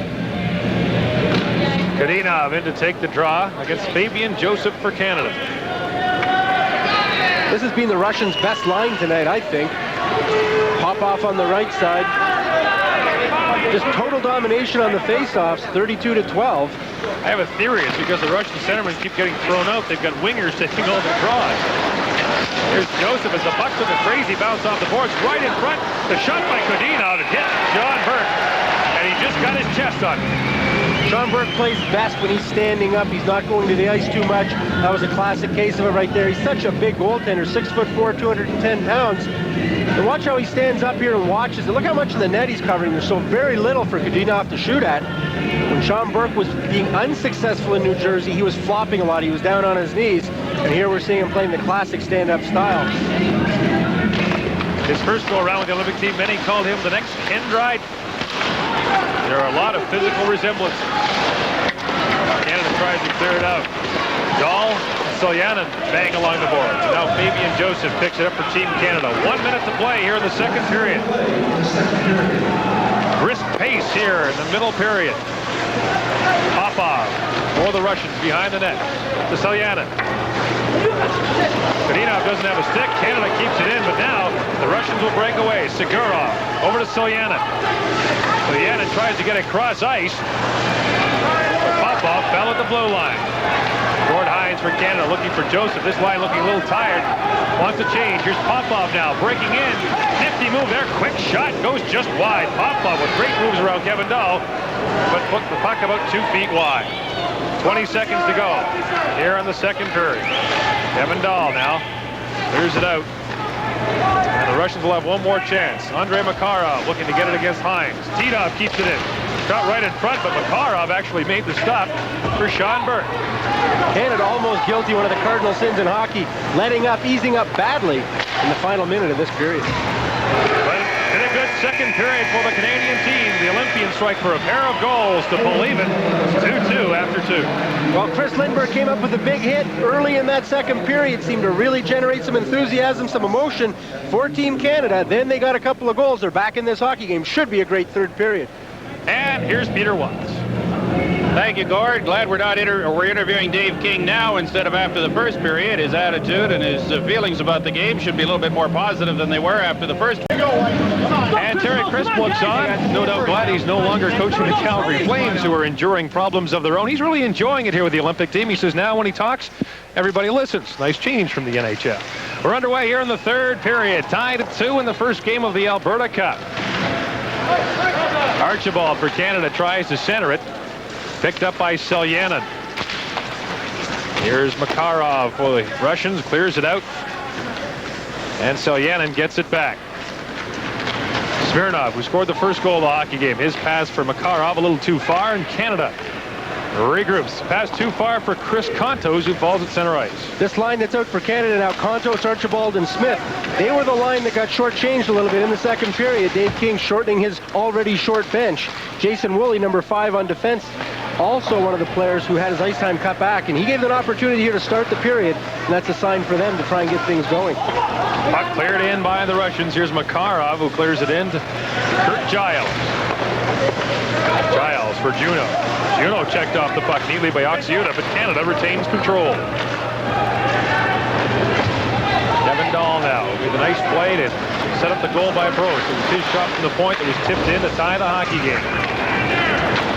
Kadinov in to take the draw against Fabian Joseph for Canada. This has been the Russians' best line tonight, I think. Popov on the right side. Just total domination on the faceoffs, 32-12. I have a theory. It's because the Russian centermen keep getting thrown out. They've got wingers taking all the draws. Here's Joseph as the puck took a crazy bounce off the boards right in front. The shot by Kudinov. It hit Sean Burke, and he just got his chest on it. Sean Burke plays best when he's standing up. He's not going to the ice too much. That was a classic case of it right there. He's such a big goaltender, 6'4", 210 pounds. And watch how he stands up here and watches it. Look how much of the net he's covering. There's so very little for Kudinov to shoot at. When Sean Burke was being unsuccessful in New Jersey, he was flopping a lot. He was down on his knees. And here we're seeing him playing the classic stand-up style. His first go-around with the Olympic team, many called him the next Kendride. There are a lot of physical resemblances. Canada tries to clear it out. Dahl, Селянин bang along the boards. Now Fabian Joseph picks it up for Team Canada. 1 minute to play here in the second period. Brisk pace here in the middle period. Popov for the Russians behind the net to Селянин. Kudinov doesn't have a stick. Canada keeps it in, but now the Russians will break away. Sigurov over to Селянин. Селянin tries to get across ice. But Popov fell at the blue line. Gord Hines for Canada looking for Joseph. This line looking a little tired. Wants to change. Here's Popov now breaking in. Nifty move there. Quick shot goes just wide. Popov with great moves around Kevin Dahl, but put the puck about 2 feet wide. 20 seconds to go here in the second period. Kevin Dahl now clears it out. And the Russians will have one more chance. Andrei Makarov looking to get it against Hines. Titov keeps it in. Shot right in front, but Makarov actually made the stop for Sean Burke. Canada almost guilty, one of the cardinal sins in hockey, letting up, easing up badly in the final minute of this period. But in a good second period for the Canadian team. The Olympians strike for a pair of goals to pull even. 2-2 after 2. Well, Chris Lindbergh came up with a big hit early in that second period, seemed to really generate some enthusiasm, some emotion for Team Canada. Then they got a couple of goals. They're back in this hockey game. Should be a great third period. And here's Peter Watts. Thank you, Gord. Glad we're not we're interviewing Dave King now instead of after the first period. His attitude and his feelings about the game should be a little bit more positive than they were after the first. And Terry Crisp looks on. No doubt glad he's no longer coaching the Calgary Flames, who are enduring problems of their own. He's really enjoying it here with the Olympic team. He says now when he talks, everybody listens. Nice change from the NHL. We're underway here in the third period. Tied at 2 in the first game of the Alberta Cup. Archibald for Canada tries to center it. Picked up by Селянин. Here's Makarov for the Russians. Clears it out. And Селянин gets it back. Smirnov, who scored the first goal of the hockey game. His pass for Makarov a little too far, and Canada regroups. Pass too far for Chris Kontos, who falls at center ice. This line that's out for Canada now, Kontos, Archibald, and Smith, they were the line that got shortchanged a little bit in the second period. Dave King shortening his already short bench. Jason Woolley, number 5 on defense, also one of the players who had his ice time cut back, and he gave them an opportunity here to start the period, and that's a sign for them to try and get things going. Puck cleared in by the Russians. Here's Makarov, who clears it in to Kurt Giles. Giles for Juneau. Juneau checked off the puck neatly by Ă.Xyuta, but Canada retains control. Kevin Dahl now with a nice play to set up the goal by Broach. It was his shot from the point that was tipped in to tie the hockey game.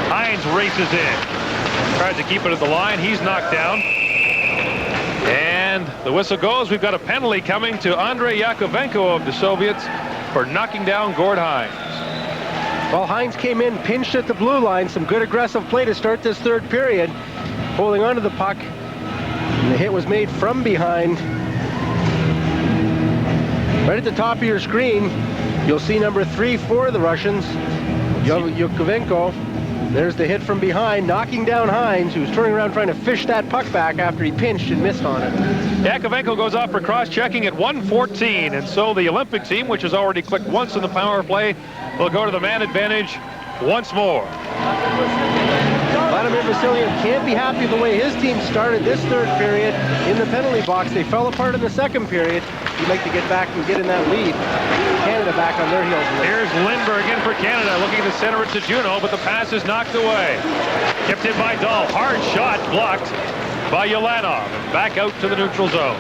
Hines races in. Tries to keep it at the line. He's knocked down. And the whistle goes. We've got a penalty coming to Andrei Yakovenko of the Soviets for knocking down Gord Hines. Well, Hines came in, pinched at the blue line. Some good aggressive play to start this third period. Holding onto the puck. And the hit was made from behind. Right at the top of your screen, you'll see number 3 for the Russians, Yakovenko. There's the hit from behind, knocking down Hines, who's turning around trying to fish that puck back after he pinched and missed on it. Yakovenko goes off for cross-checking at 1:14, and so the Olympic team, which has already clicked once in the power play, will go to the man advantage once more. Vladimir Vasiliev can't be happy with the way his team started this third period in the penalty box. They fell apart in the second period. He'd like to get back and get in that lead. Canada back on their heels. Here's Lindbergh in for Canada, looking to center it to Juneau, but the pass is knocked away. Kept in by Dahl. Hard shot blocked by ULanov. Back out to the neutral zone.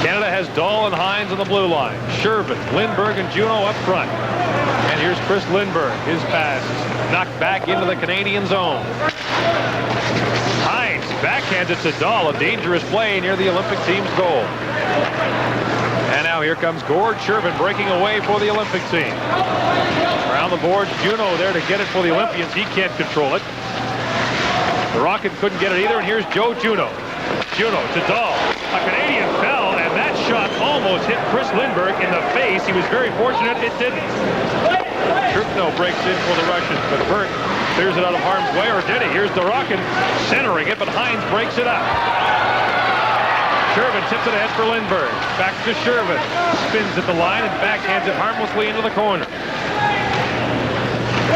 Canada has Dahl and Hines on the blue line. Shervin, Lindbergh, and Juneau up front. And And here's Chris Lindberg. His pass knocked back into the Canadian zone. Hines backhands it to Dahl. A dangerous play near the Olympic team's goal. And now here comes Gord Shervin breaking away for the Olympic team. Around the boards, Juneau there to get it for the Olympians. He can't control it. The Rocket couldn't get it either, and here's Joe Juneau. Juneau to Dahl. A Canadian fell, and that shot almost hit Chris Lindberg in the face. He was very fortunate it didn't. Д.Трухно breaks in for the Russians, but Burt clears it out of harm's way, or did he? Here's Dorokin centering it, but Hines breaks it up. Shervin tips it ahead for Lindberg. Back to Shervin. Spins at the line and backhands it harmlessly into the corner.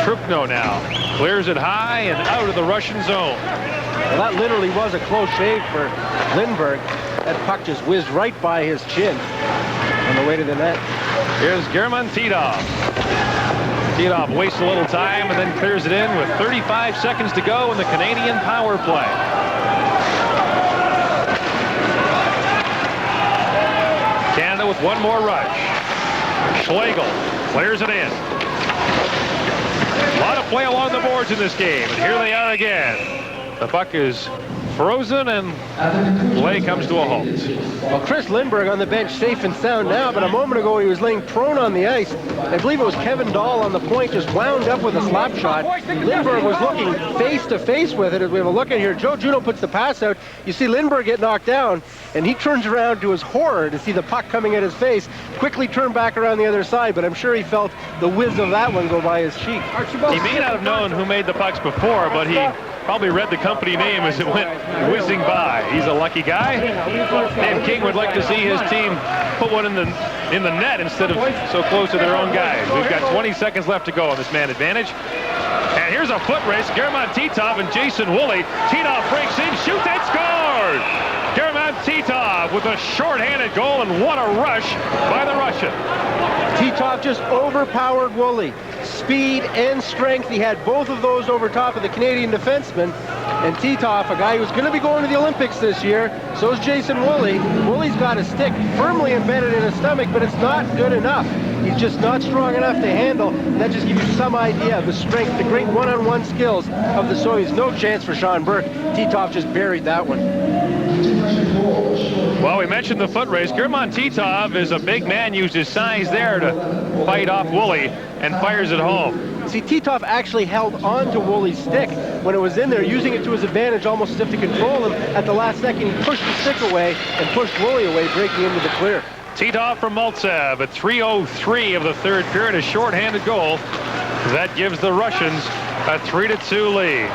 Д.Трухно now clears it high and out of the Russian zone. Well, that literally was a close shave for Lindberg. That puck just whizzed right by his chin on the way to the net. Here's German Titov. Titov wastes a little time and then clears it in with 35 seconds to go in the Canadian power play. Canada with one more rush. Schlegel clears it in. A lot of play along the boards in this game, and here they are again. The puck is frozen, and play comes to a halt. Well, Chris Lindberg on the bench safe and sound now, but a moment ago he was laying prone on the ice. I believe it was Kevin Dahl on the point, just wound up with a slap shot. Lindberg was looking face to face with it. As we have a look at here, Joe Juneau puts the pass out. You see Lindberg get knocked down, and he turns around to his horror to see the puck coming at his face, quickly turned back around the other side, but I'm sure he felt the whiz of that one go by his cheek. He may not have known who made the pucks before, but he probably read the company name as it went whizzing by. He's a lucky guy. Dave King would like to see his team put one in the net instead of so close to their own guys. We've got 20 seconds left to go on this man advantage. And here's a foot race. German Titov and Jason Woolley. Titov breaks in, shoots, and scores! German Titov with a short-handed goal, and what a rush by the Russian. Titov just overpowered Woolley. Speed and strength. He had both of those over top of the Canadian defenseman. And Titov, a guy who's going to be going to the Olympics this year, so is Jason Woolley. Woolley's got a stick firmly embedded in his stomach, but it's not good enough. He's just not strong enough to handle, and that just gives you some idea of the strength, the great one-on-one skills of the Soviets. No chance for Sean Burke. Titov just buried that one. Well, we mentioned the foot race. German Titov is a big man, used his size there to fight off Woolley and fires it home. See, Titov actually held on to Woolley's stick when it was in there, using it to his advantage, almost as if to control him. At the last second, he pushed the stick away and pushed Woolley away, breaking into the clear. Titov from Maltsev at 3:03 of the third period, a shorthanded goal. That gives the Russians a 3-2 lead.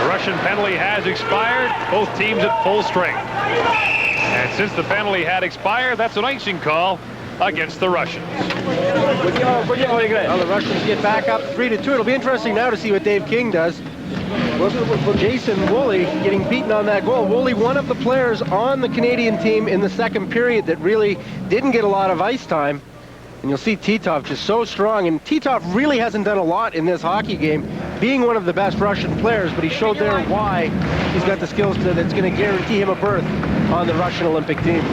The Russian penalty has expired, both teams at full strength. And since the penalty had expired, that's an icing call against the Russians. Well, the Russians get back up 3-2. It'll be interesting now to see what Dave King does. Jason Woolley getting beaten on that goal. Woolley, one of the players on the Canadian team in the second period that really didn't get a lot of ice time. And you'll see Titov just so strong. And Titov really hasn't done a lot in this hockey game, being one of the best Russian players, but he showed there why he's got the skills that's going to guarantee him a berth on the Russian Olympic team.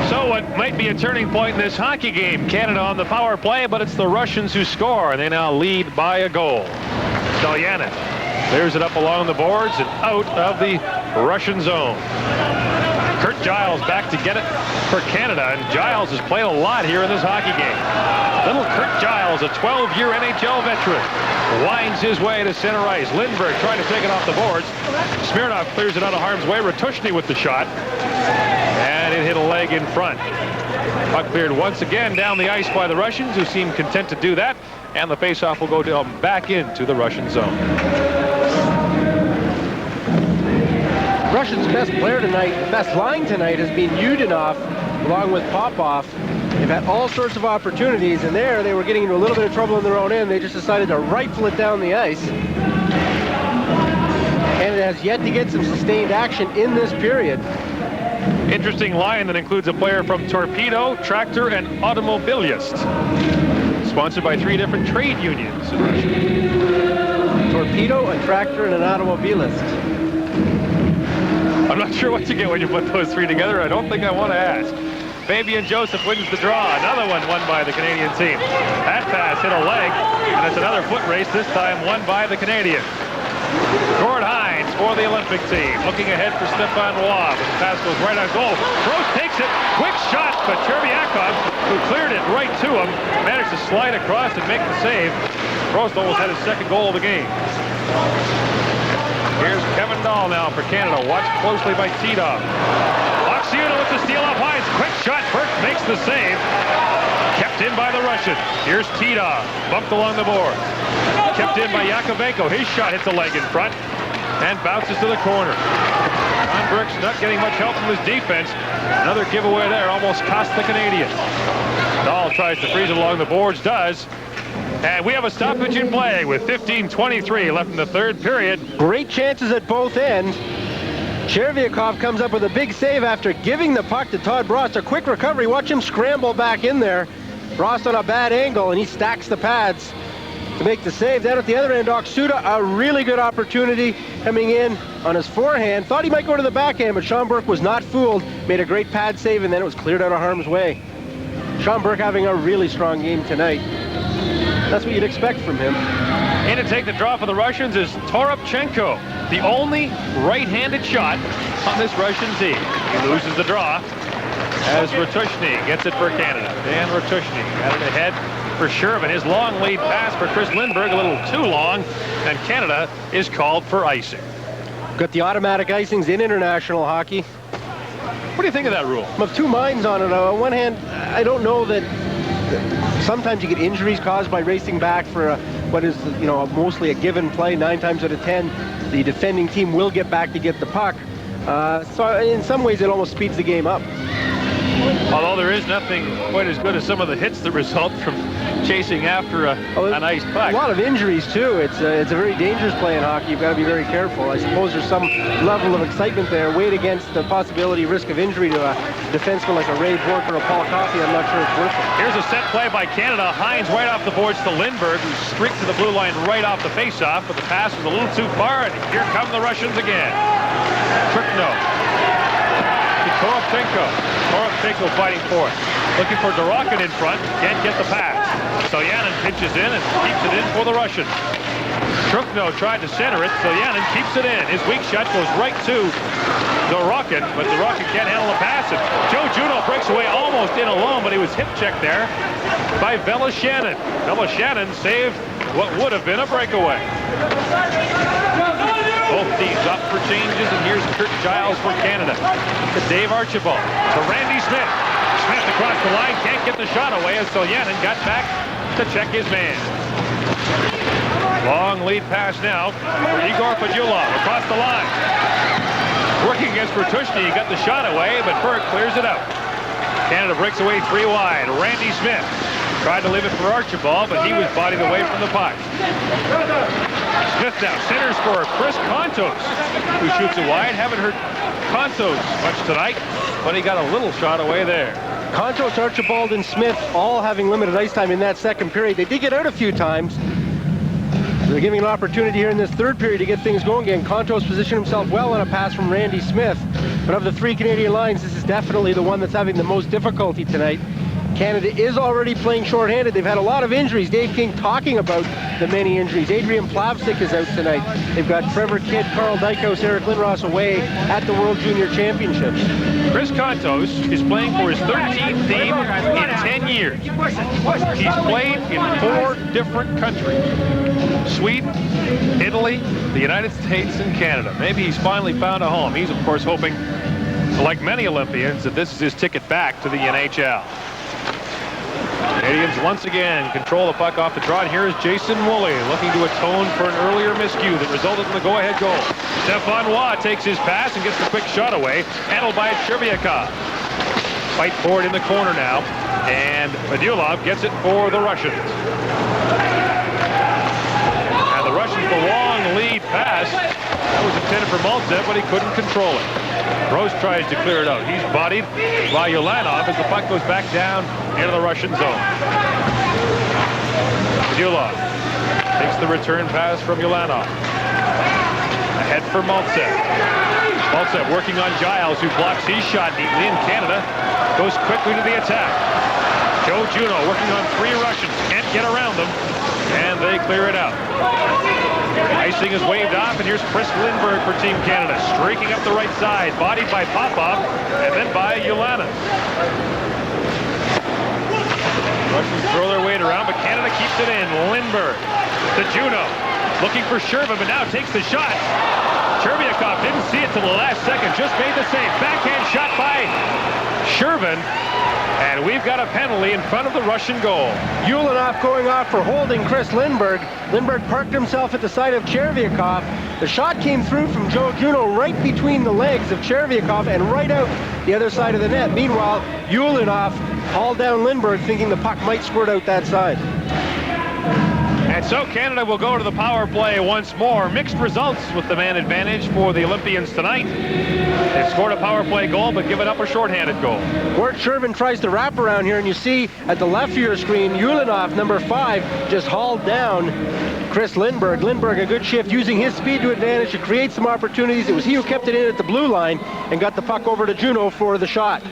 So what might be a turning point in this hockey game? Canada on the power play, but it's the Russians who score. They now lead by a goal. Селянин clears it up along the boards and out of the Russian zone. Kurt Giles back to get it for Canada, and Giles has played a lot here in this hockey game. Little Kurt Giles, a 12-year NHL veteran, winds his way to center ice. Lindberg trying to take it off the boards. Smirnov clears it out of harm's way. Ratushny with the shot, and it hit a leg in front. Puck cleared once again down the ice by the Russians, who seem content to do that, and the faceoff will go down back into the Russian zone. Russians' best player tonight, best line tonight, has been Udinov, along with Popov. They've had all sorts of opportunities, and there they were getting into a little bit of trouble in their own end. They just decided to rifle it down the ice. And it has yet to get some sustained action in this period. Interesting line that includes a player from Torpedo, Tractor, and Automobilist. Sponsored by 3 different trade unions in Russia. Torpedo, a Tractor, and an Automobilist. I'm not sure what you get when you put those 3 together. I don't think I want to ask. Fabian Joseph wins the draw. Another one won by the Canadian team. That pass hit a leg, and it's another foot race, this time won by the Canadians. Gord Hines for the Olympic team. Looking ahead for Stefan Raw, but the pass goes right on goal. Gross takes it. Quick shot, but A.Червяков, who cleared it right to him, managed to slide across and make the save. Gross almost had his second goal of the game. Here's Kevin Dahl now for Canada. Watched closely by Т.Итов. Р.Оксюта with the steal off Hines. Quick shot. Burke makes the save. Kept in by the Russian. Here's Т.Итов. Bumped along the board. Kept in by А.Яковенко. His shot hits a leg in front and bounces to the corner. John Burke's not getting much help from his defense. Another giveaway there almost cost the Canadians. Dahl tries to freeze it along the boards, does. And we have a stoppage in play with 15:23 left in the third period. Great chances at both ends. Червяков comes up with a big save after giving the puck to Todd Brost. A quick recovery. Watch him scramble back in there. Brost on a bad angle, and he stacks the pads to make the save. Then at the other end, Р.Оксюта, a really good opportunity coming in on his forehand. Thought he might go to the backhand, but Sean Burke was not fooled. Made a great pad save, and then it was cleared out of harm's way. Sean Burke having a really strong game tonight. That's what you'd expect from him. In to take the draw for the Russians is Т.Торопченко, the only right-handed shot on this Russian team. He loses the draw as Ratushny gets it for Canada. Dan Ratushny got it ahead for Shervin. His long lead pass for Chris Lindberg, a little too long, and Canada is called for icing. Got the automatic icings in international hockey. What do you think of that rule? I'm of two minds on it. On one hand, I don't know that sometimes you get injuries caused by racing back for what is, you know, mostly a given play. 9 times out of 10, the defending team will get back to get the puck. So in some ways, it almost speeds the game up. Although there is nothing quite as good as some of the hits that result from chasing after a nice puck. A lot of injuries, too. It's a very dangerous play in hockey. You've got to be very careful. I suppose there's some level of excitement there, weighed against the possibility, risk of injury to a defenseman like a Ray Bork or a Paul Coffey. I'm not sure it's worth it. Here's a set play by Canada. Hines right off the boards to Lindberg, who streaked to the blue line right off the face-off, but the pass was a little too far, and here come the Russians again. Р.Оксюта. Т.Торопченко fighting for it. Looking for Д.Орохин in front. Can't get the pass. Селянин pitches in and keeps it in for the Russians. Р.Трухно tried to center it. Селянин keeps it in. His weak shot goes right to Д.Орохин, but Д.Орохин can't handle the pass. And Joe Juno breaks away almost in alone, but he was hip checked there by V.Felishinin. V.Felishinin saved what would have been a breakaway. Both teams up for changes, and here's Kurt Giles for Canada. To Dave Archibald. To Randy Smith. Smith across the line, can't get the shot away as Селянин got back to check his man. Long lead pass now for Igor Fedulov across the line. Working against Ratushny, he got the shot away, but Burke clears it out. Canada breaks away 3 wide. Randy Smith tried to leave it for Archibald, but he was bodied away from the puck. Smith now centers for Chris Kontos, who shoots it wide. Haven't heard Kontos much tonight, but he got a little shot away there. Kontos, Archibald, and Smith all having limited ice time in that second period. They did get out a few times. They're giving an opportunity here in this third period to get things going again. Kontos positioned himself well on a pass from Randy Smith. But of the 3 Canadian lines, this is definitely the one that's having the most difficulty tonight. Canada is already playing shorthanded. They've had a lot of injuries. Dave King talking about the many injuries. Adrian Plavsic is out tonight. They've got Trevor Kidd, Carl Dykos, Eric Lindros away at the World Junior Championships. Chris Kontos is playing for his 13th team in 10 years. He's played in 4 different countries. Sweden, Italy, the United States, and Canada. Maybe he's finally found a home. He's, of course, hoping, like many Olympians, that this is his ticket back to the NHL. Canadians once again control the puck off the draw, and here is Jason Woolley looking to atone for an earlier miscue that resulted in the go-ahead goal. Stefan Raw takes his pass and gets the quick shot away, handled by Червяков. Fight for it in the corner now, and Fedulov gets it for the Russians. And the Russians, the long lead pass, that was intended for Maltsev, but he couldn't control it. Gross tries to clear it out. He's bodied by I.Ulanov as the puck goes back down into the Russian zone. Fedulov takes the return pass from I.Ulanov. Ahead for Maltsev. Maltsev working on Giles, who blocks his shot neatly, and Canada goes quickly to the attack. Joe Juno working on 3 Russians, can't get around them, and they clear it out. Icing is waved off, and here's Chris Lindberg for Team Canada, streaking up the right side, bodied by Popov, and then by I.Ulanov. Russians throw their weight around, but Canada keeps it in. Lindberg to Juno, looking for Shervin, but now takes the shot. Chervyakov didn't see it till the last second, just made the save. Backhand shot by Shervin, and we've got a penalty in front of the Russian goal. Ulanov going off for holding Chris Lindberg. Lindberg parked himself at the side of Chervyakov. The shot came through from Joe Juno right between the legs of Chervyakov and right out the other side of the net. Meanwhile, Ulanov hauled down Lindberg, thinking the puck might squirt out that side. And so Canada will go to the power play once more. Mixed results with the man advantage for the Olympians tonight. They've scored a power play goal, but given up a shorthanded goal. Gord Shervin tries to wrap around here, and you see at the left of your screen, Ulanov, number 5, just hauled down Chris Lindberg. Lindberg, a good shift, using his speed to advantage to create some opportunities. It was he who kept it in at the blue line and got the puck over to Juno for the shot.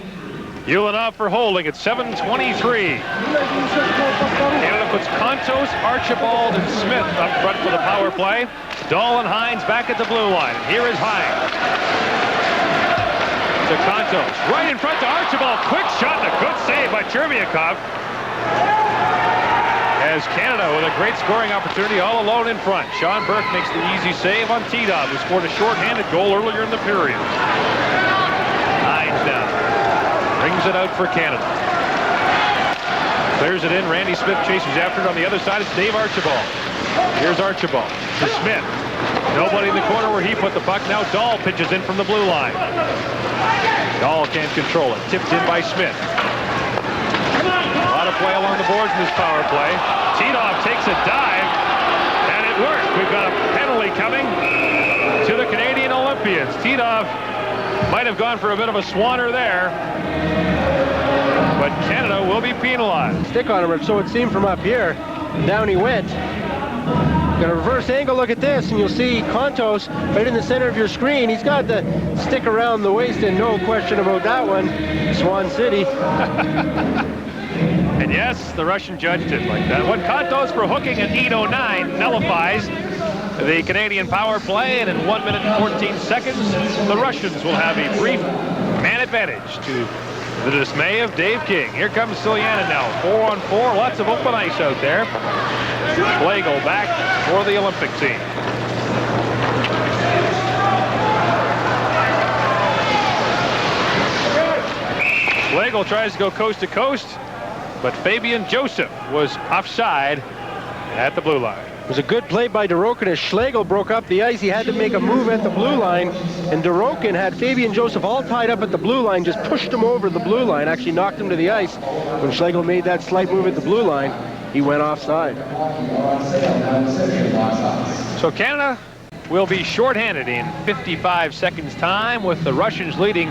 Ulanov for holding at 7:23. Canada puts Contos, Archibald, and Smith up front for the power play. Dahl and Hines back at the blue line. Here is Hines. To Contos. Right in front to Archibald. Quick shot and a good save by Chervyakov. As Canada with a great scoring opportunity all alone in front. Sean Burke makes the easy save on Titov, who scored a shorthanded goal earlier in the period. Hines down. Brings it out for Canada. Clears it in. Randy Smith chases after it on the other side. It's Dave Archibald. Here's Archibald to Smith. Nobody in the corner where he put the puck. Now Dahl pitches in from the blue line. Dahl can't control it. Tipped in by Smith. A lot of play along the boards in this power play. Titov takes a dive, and it worked. We've got a penalty coming to the Canadian Olympians. Titov might have gone for a bit of a swanner there, but Canada will be penalized. Stick on him, or so it seemed from up here. Down he went. Got a reverse angle look at this, and you'll see Contos right in the center of your screen. He's got the stick around the waist, and no question about that one. Swan City. And yes, the Russian judged it like that. When Contos for hooking at 8:09 nullifies the Canadian power play, and in 1 minute and 14 seconds, the Russians will have a brief man advantage to the dismay of Dave King. Here comes Селянин now, 4-on-4, lots of open ice out there. Schlegel back for the Olympic team. Schlegel tries to go coast to coast, but Fabian Joseph was offside at the blue line. It was a good play by Д.Рохин as Schlegel broke up the ice. He had to make a move at the blue line, and Д.Рохин had Fabian Joseph all tied up at the blue line, just pushed him over the blue line, actually knocked him to the ice. When Schlegel made that slight move at the blue line, he went offside. So Canada will be shorthanded in 55 seconds time, with the Russians leading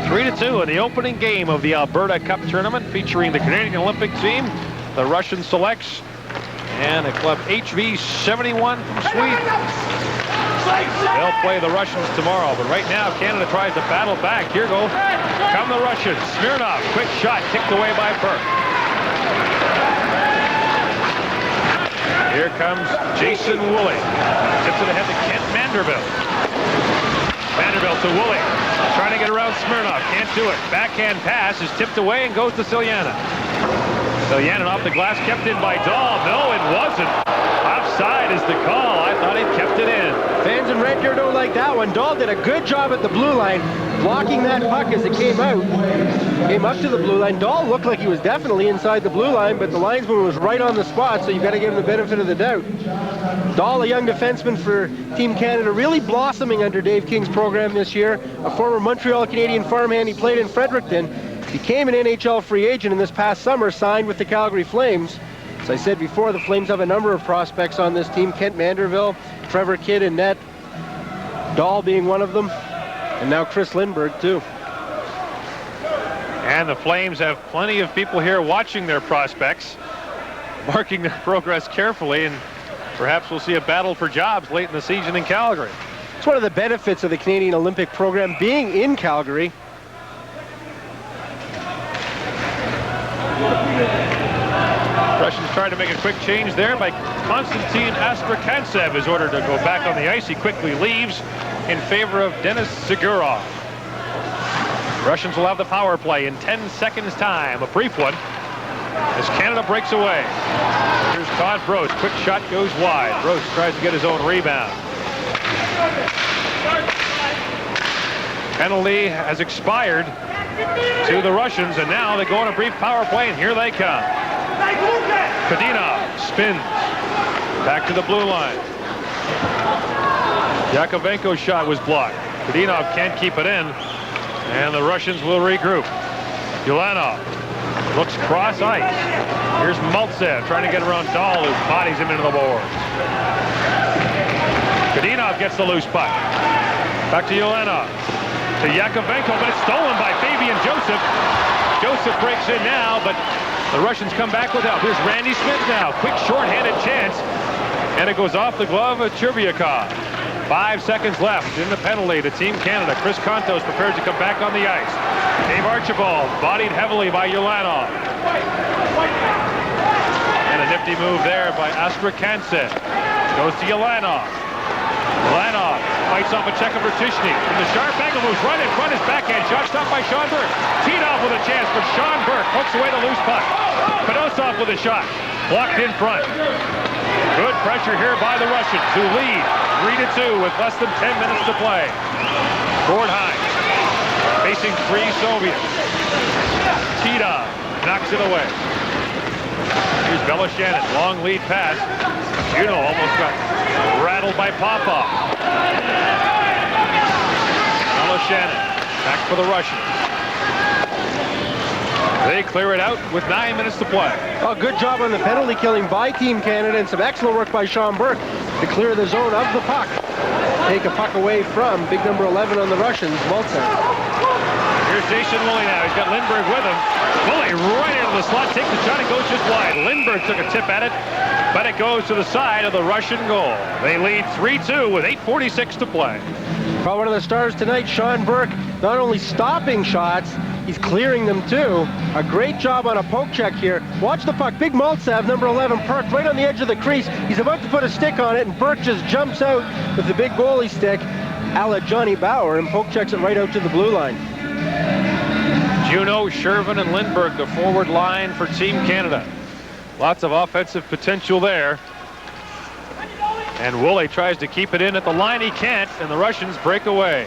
3-2 in the opening game of the Alberta Cup tournament, featuring the Canadian Olympic team. The Russian selects and a club HV71 from Sweden. They'll play the Russians tomorrow, but right now Canada tries to battle back. Here come the Russians. Smirnov, quick shot, kicked away by Burke. Here comes Jason Woolley. Tips it ahead to Kent Manderville. Manderville to Woolley. Trying to get around Smirnov. Can't do it. Backhand pass is tipped away and goes to Селянин. Селянин off the glass, kept in by Dahl. No, it wasn't. Offside is the call. I thought he'd kept it in. Fans in Red Deer don't like that one. Dahl did a good job at the blue line, blocking that puck as it came out. Came up to the blue line. Dahl looked like he was definitely inside the blue line, but the linesman was right on the spot, so you've got to give him the benefit of the doubt. Dahl, a young defenseman for Team Canada, really blossoming under Dave King's program this year. A former Montreal Canadian farmhand, he played in Fredericton, became an NHL free agent, and this past summer signed with the Calgary Flames. As I said before, the Flames have a number of prospects on this team. Kent Manderville, Trevor Kidd in net, Dahl being one of them, and now Chris Lindberg too. And the Flames have plenty of people here watching their prospects, marking their progress carefully, and perhaps we'll see a battle for jobs late in the season in Calgary. It's one of the benefits of the Canadian Olympic program being in Calgary. Russians trying to make a quick change there by Konstantin A.Strachantsev is ordered to go back on the ice. He quickly leaves in favor of Denis Tzygurov. Russians will have the power play in 10 seconds time, a brief one, as Canada breaks away. Here's Todd Brost. Quick shot goes wide. Brost tries to get his own rebound. Penalty has expired to the Russians, and now they go on a brief power play, and here they come. Kadinov spins back to the blue line. Yakovenko's shot was blocked. Kadinov can't keep it in, and the Russians will regroup. Ulanov looks cross ice. Here's Maltsev trying to get around Dahl, who bodies him into the boards. Kadinov gets the loose puck. Back to Ulanov. To Yakovenko, but it's stolen by Fabian Joseph. Joseph breaks in now, but the Russians come back with help. Here's Randy Smith now. Quick short-handed chance. And it goes off the glove of Chervyakov. 5 seconds left in the penalty to Team Canada. Chris Kontos prepared to come back on the ice. Dave Archibald bodied heavily by Ulanov. And a nifty move there by A.Strachantsev. Goes to Ulanov. Ulanov fights off a check of Ratushny. From the sharp angle, moves right in front. His backhand shot stopped by Sean Burke. Teed off with a chance, but Sean Burke hooks away the loose puck. Fedosov with a shot. Blocked in front. Good pressure here by the Russians, who lead 3-2 with less than 10 minutes to play. Gord Hines facing 3 Soviets. Tita knocks it away. Here's Velishanin, long lead pass. Juno almost got rattled by Popov. Velishanin back for the Russians. They clear it out with 9 minutes to play. Oh, good job on the penalty killing by Team Canada, and some excellent work by Sean Burke to clear the zone of the puck. Take a puck away from big number 11 on the Russians, Maltsev. Here's Jason Woolley now. He's got Lindbergh with him. Woolley right into the slot, takes the shot, and goes just wide. Lindbergh took a tip at it, but it goes to the side of the Russian goal. They lead 3-2 with 8:46 to play. Well, one of the stars tonight, Sean Burke, not only stopping shots, he's clearing them too. A great job on a poke check here. Watch the puck. Big Maltsev, number 11, parked right on the edge of the crease. He's about to put a stick on it, and Burke just jumps out with the big goalie stick, a la Johnny Bauer, and poke checks it right out to the blue line. Juno, Shervin, and Lindbergh, the forward line for Team Canada. Lots of offensive potential there. And Woolley tries to keep it in at the line. He can't, and the Russians break away.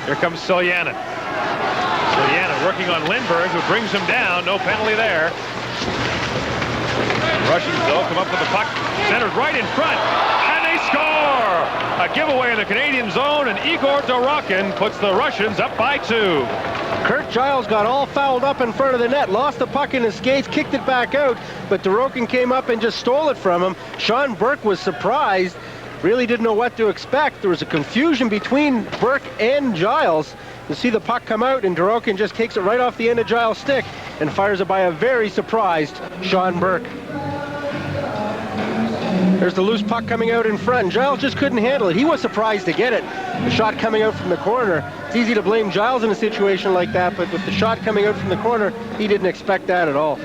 Here comes Селянин. Селянин working on Lindbergh, who brings him down. No penalty there. The Russians, though, come up with the puck, centered right in front, and they score! A giveaway in the Canadian zone, and I.Dorokhin puts the Russians up by 2. Kurt Giles got all fouled up in front of the net, lost the puck in his skates, kicked it back out, but Dorokhin came up and just stole it from him. Sean Burke was surprised, really didn't know what to expect. There was a confusion between Burke and Giles. You see the puck come out, and Dorokhin just takes it right off the end of Giles' stick and fires it by a very surprised Sean Burke. There's the loose puck coming out in front. Giles just couldn't handle it. He was surprised to get it. The shot coming out from the corner. It's easy to blame Giles in a situation like that, but with the shot coming out from the corner, he didn't expect that at all.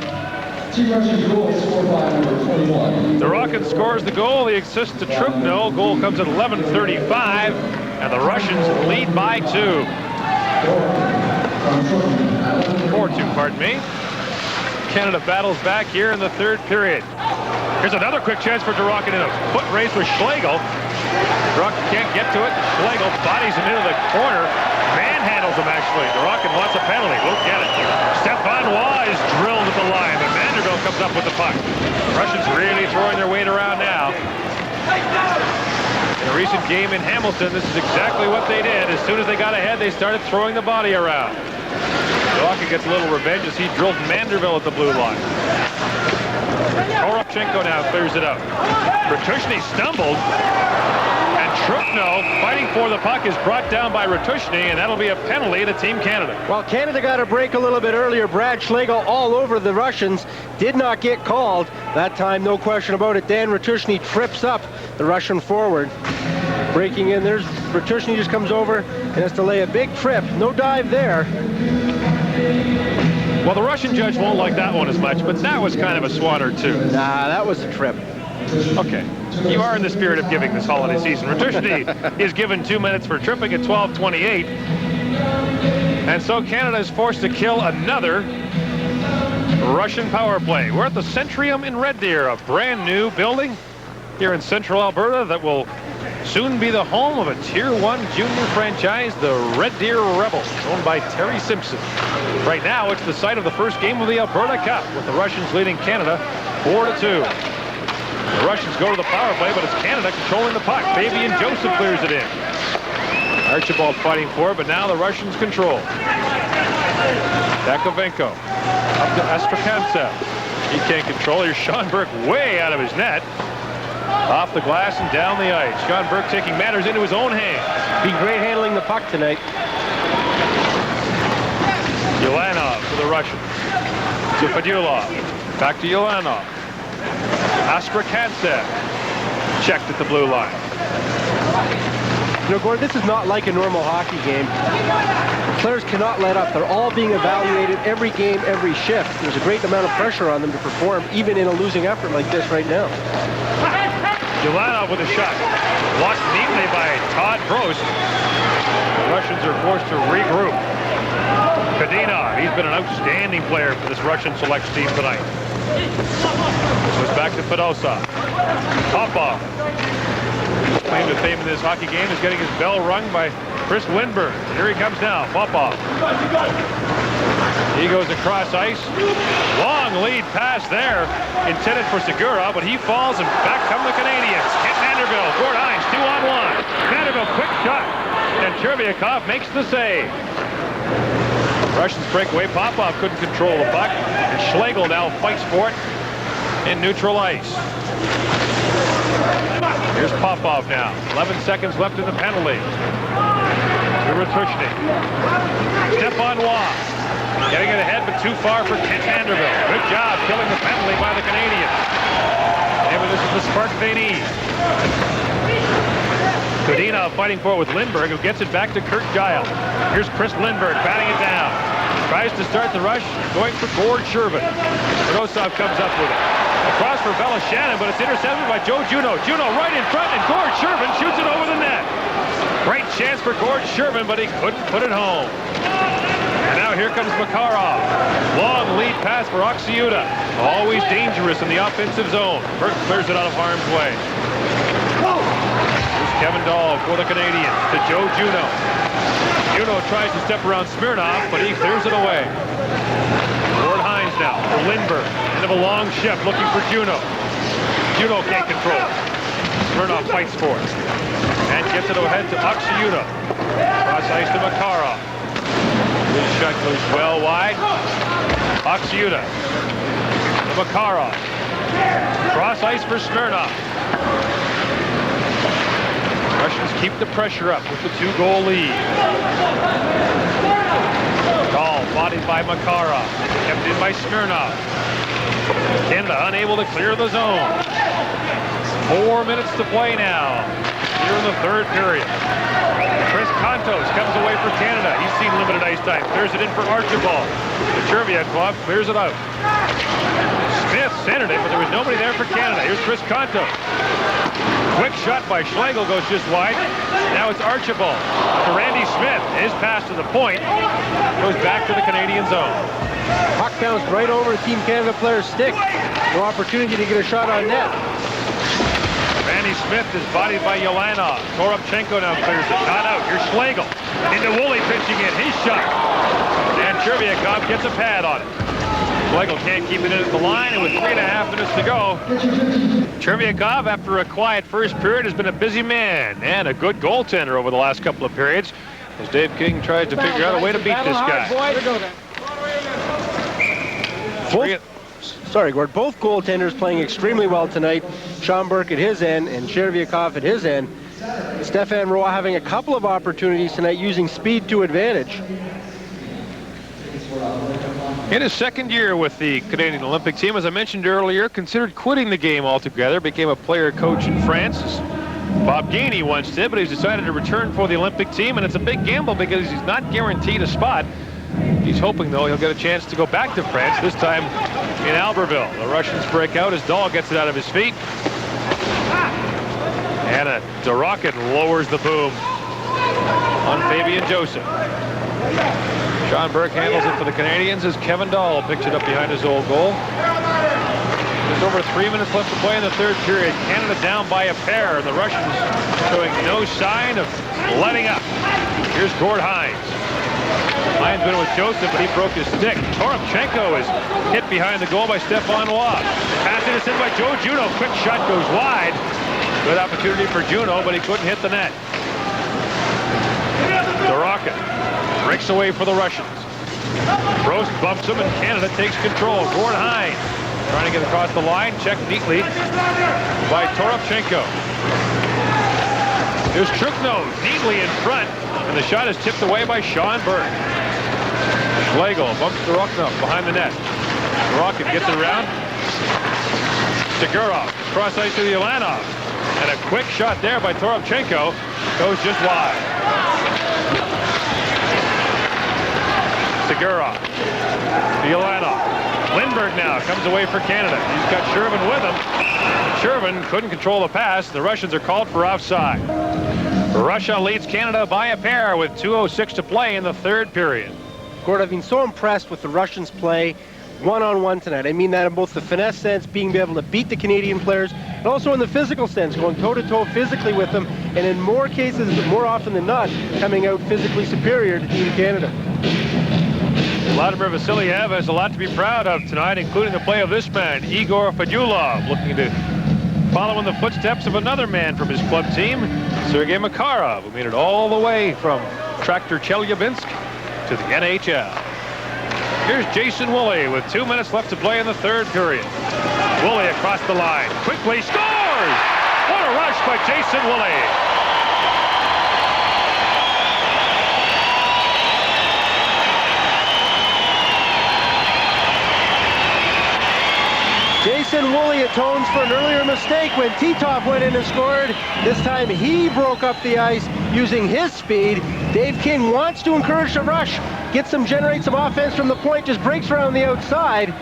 Dorokhin scores the goal. The assist to Truchno. Goal comes at 11:35, and the Russians lead by 2. 4-2, pardon me. Canada battles back here in the third period. Here's another quick chance for Dorokhin in a foot race with Schlegel. Dorokhin can't get to it. Schlegel bodies him into the corner. Manhandles him, actually. Dorokhin wants a penalty. Won't get it. Stefan Raw is drilled at the line, but Vanderbilt comes up with the puck. Russians really throwing their weight around now. In a recent game in Hamilton, this is exactly what they did. As soon as they got ahead, they started throwing the body around. Dorokhin gets a little revenge as he drilled Manderville at the blue line. Т.Торопченко now clears it up. Ratushny stumbled, and Truchno, fighting for the puck, is brought down by Ratushny, and that'll be a penalty to Team Canada. Well, Canada got a break a little bit earlier. Brad Schlegel all over the Russians, did not get called. That time, no question about it. Dan Ratushny trips up the Russian forward. Breaking in, there's Bertushny just comes over and has to lay a big trip. No dive there. Well, the Russian judge won't like that one as much, but that was kind of a swan or two. Nah, that was a trip. Okay, you are in the spirit of giving this holiday season. Bertushny is given 2 minutes for tripping at 12:28. And so Canada is forced to kill another Russian power play. We're at the Centrium in Red Deer, a brand new building here in central Alberta that will soon be the home of a Tier 1 junior franchise, the Red Deer Rebels, owned by Terry Simpson. Right now, it's the site of the first game of the Alberta Cup, with the Russians leading Canada 4-2. The Russians go to the power play, but it's Canada controlling the puck. Fabian Joseph clears it in. Archibald fighting for it, but now the Russians control. A.Yakovenko up to Asprakancев. He can't control. Here's Sean Burke way out of his net. Off the glass and down the ice. Sean Burke taking matters into his own hands. Be great handling the puck tonight. Ulanov to the Russians. To Fedulov. Back to Ulanov. Asprakancев checked at the blue line. You know, Gord, this is not like a normal hockey game. The players cannot let up. They're all being evaluated every game, every shift. There's a great amount of pressure on them to perform, even in a losing effort like this right now. Ulanov with a shot. Blocked neatly by Todd Prost. The Russians are forced to regroup. Kadinov, he's been an outstanding player for this Russian select team tonight. Goes back to Fedosov. Popov. His claim to fame in this hockey game is getting his bell rung by Chris Lindberg. Here he comes now, Popov. He goes across ice. Long lead pass there, intended for Segura, but he falls and back come the Canadians. Hit Vanderbilt, Gord Hines, 2-on-1. Vanderbilt, quick shot, and Chervyakov makes the save. Russians break away. Popov couldn't control the puck, and Schlegel now fights for it in neutral ice. Here's Popov now. 11 seconds left in the penalty. To Bertushny. Stefan Raw. Getting it ahead, but too far for Kent Vanderbilt. Good job killing the penalty by the Canadians. Maybe this is the spark they need. Kadinov fighting for it with Lindberg, who gets it back to Kurt Giles. Here's Chris Lindberg batting it down. Tries to start the rush, going for Gord Shervin. Fedosov comes up with it. Across for Velashannon, but it's intercepted by Joe Juneau. Juneau right in front, and Gord Shervin shoots it over the net. Great chance for Gord Shervin, but he couldn't put it home. And now here comes Makarov. Long lead pass for Р.Оксюта. Always dangerous in the offensive zone. Burke clears it out of harm's way. Here's Kevin Dahl for the Canadians to Joe Juneau. Juneau tries to step around Smirnov, but he clears it away. Gord Hines now for Lindberg. End of a long shift looking for Juneau. Juneau can't control it. Smirnov fights for it. And gets it ahead to Р.Оксюта. Cross ice to Makarov. This shot goes well wide. Р.Оксюта to Makarov. Cross ice for Smirnov. Russians keep the pressure up with the 2-goal lead. Dahl bodied by Makarov. Kept in by Smirnov. Canada unable to clear the zone. 4 minutes to play now. Here in the third period. Chris Kontos comes away for Canada. He's seen limited ice time. Clears it in for Archibald. Chervyakov clears it out. Smith centered it, but there was nobody there for Canada. Here's Chris Kontos. Quick shot by Schlegel goes just wide. Now it's Archibald to Randy Smith. His pass to the point goes back to the Canadian zone. Puck bounced right over the Team Canada player's stick. No opportunity to get a shot on net. Randy Smith is bodied by Ulanov. Л.Торопченко now clears it. Not out. Here's Schlegel. Into Woolley pitching in. His shot. And Chervyakov gets a pad on it. Schlegel can't keep it in at the line, and with 3.5 minutes to go, Chervyakov, after a quiet first period, has been a busy man and a good goaltender over the last couple of periods, as Dave King tries to figure out a way to beat this guy. Sorry, Gord. Both goaltenders playing extremely well tonight. Sean Burke at his end and Chervyakov at his end. Stefan Raw having a couple of opportunities tonight using speed to advantage. In his second year with the Canadian Olympic team, as I mentioned earlier, considered quitting the game altogether, became a player coach in France. Bob Gainey once did, but he's decided to return for the Olympic team, and it's a big gamble because he's not guaranteed a spot. He's hoping, though, he'll get a chance to go back to France, this time in Albertville. The Russians break out as Dahl gets it out of his feet. And Д.Рохин lowers the boom on Fabian Joseph. Sean Burke handles it for the Canadians as Kevin Dahl picks it up behind his old goal. There's over 3 minutes left to play in the third period. Canada down by a pair, and the Russians showing no sign of letting up. Here's Gord Hines. Hines been with Joseph, but he broke his stick. Т.Оропченко is hit behind the goal by Stefan Raw. Pass it is in by Joe Juneau. Quick shot goes wide. Good opportunity for Juneau, but he couldn't hit the net. Д.Рохин breaks away for the Russians. Prost bumps him, and Canada takes control. Gord Hines trying to get across the line, checked neatly by Т.Оропченко. Here's Р.Оксюта neatly in front, and the shot is tipped away by Sean Burke. Schlegel bumps Д.Рохин behind the net. Д.Рохин gets it around. Д.Цыгуров cross ice to И.Уланов, and a quick shot there by Т.Оропченко goes just wide. Д.Цыгуров, И.Уланов. Lindbergh now comes away for Canada. He's got Shervin with him. Shervin couldn't control the pass. The Russians are called for offside. Russia leads Canada by a pair with 2:06 to play in the third period. Gord, I've been so impressed with the Russians' play one-on-one tonight. I mean that in both the finesse sense, being able to beat the Canadian players, and also in the physical sense, going toe-to-toe physically with them, and in more cases, more often than not, coming out physically superior to Team Canada. Vladimir Vasiliev has a lot to be proud of tonight, including the play of this man, I.Fedulov, looking to follow in the footsteps of another man from his club team, Sergei Makarov, who made it all the way from Tractor Chelyabinsk to the NHL. Here's Jason Woolley with 2 minutes left to play in the third period. Woolley across the line, quickly scores! What a rush by Jason Woolley! Jason Woolley atones for an earlier mistake when Q-Titov went in and scored. This time he broke up the ice using his speed. Dave King wants to encourage the rush, generate some offense from the point, just breaks around the outside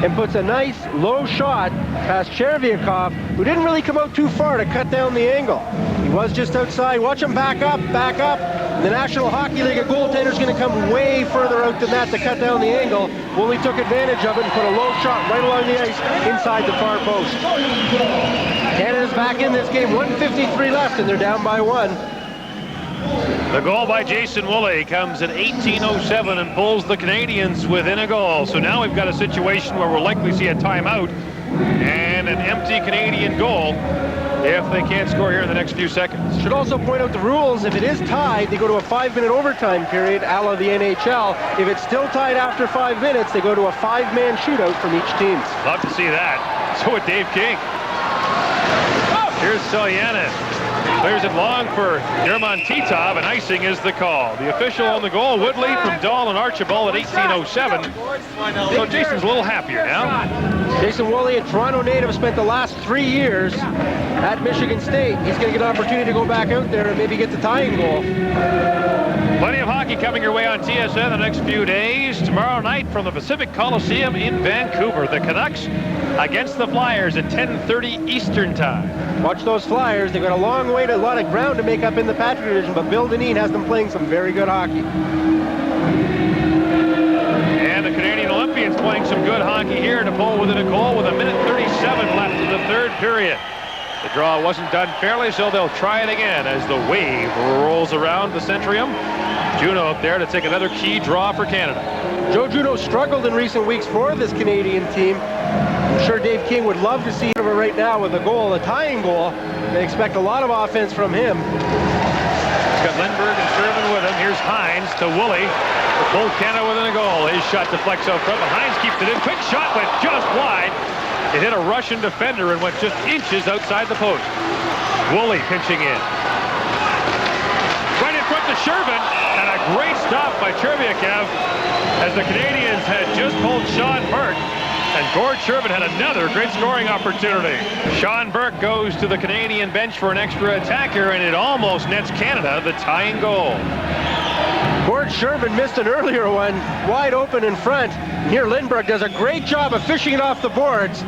and puts a nice low shot past A.Червяков, who didn't really come out too far to cut down the angle. He was just outside. Watch him back up. In the National Hockey League, a goaltender's going to come way further out than that to cut down the angle. Woolley took advantage of it and put a low shot right along the ice inside the far post. Canada's back in this game, 1:53 left, and they're down by 1. The goal by Jason Woolley comes at 18:07 and pulls the Canadians within a goal. So now we've got a situation where we'll likely see a timeout and an empty Canadian goal if they can't score here in the next few seconds. Should also point out the rules. If it is tied, they go to a 5-minute overtime period, a la the NHL. If it's still tied after 5 minutes, they go to a 5-man shootout from each team. Love to see that. So would Dave King. Here's S.Селянин. Clears it long for Q-Titov, and icing is the call. The official on the goal, Woodley from Dahl and Archibald at 18:07. So Jason's a little happier now. Jason Woolley, a Toronto native, spent the last 3 years at Michigan State. He's going to get an opportunity to go back out there and maybe get the tying goal. Plenty of hockey coming your way on TSN the next few days. Tomorrow night from the Pacific Coliseum in Vancouver, the Canucks against the Flyers at 10:30 Eastern Time. Watch those Flyers. They've got a long way to a lot of ground to make up in the Patriot division, but Bill Dineen has them playing some very good hockey. And the Canadian Olympians playing some good hockey here to pull within a goal with 1:37 left in the third period. The draw wasn't done fairly, so they'll try it again as the wave rolls around the Centrium. Juneau up there to take another key draw for Canada. Joe Juneau struggled in recent weeks for this Canadian team. I'm sure Dave King would love to see him right now with a goal, a tying goal. They expect a lot of offense from him. He's got Lindbergh and Shervin with him. Here's Hines to Woolley. The full Canada within a goal. His shot deflects out front, but Hines keeps it in. Quick shot went just wide. It hit a Russian defender and went just inches outside the post. Woolley pinching in. Right in front to Shervin, and a great stop by A.Червяков as the Canadians had just pulled Sean Burke And Gord Shervin had another great scoring opportunity. Sean Burke goes to the Canadian bench for an extra attacker, and it almost nets Canada the tying goal. Gord Shervin missed an earlier one, wide open in front. Here Lindbergh does a great job of fishing it off the boards.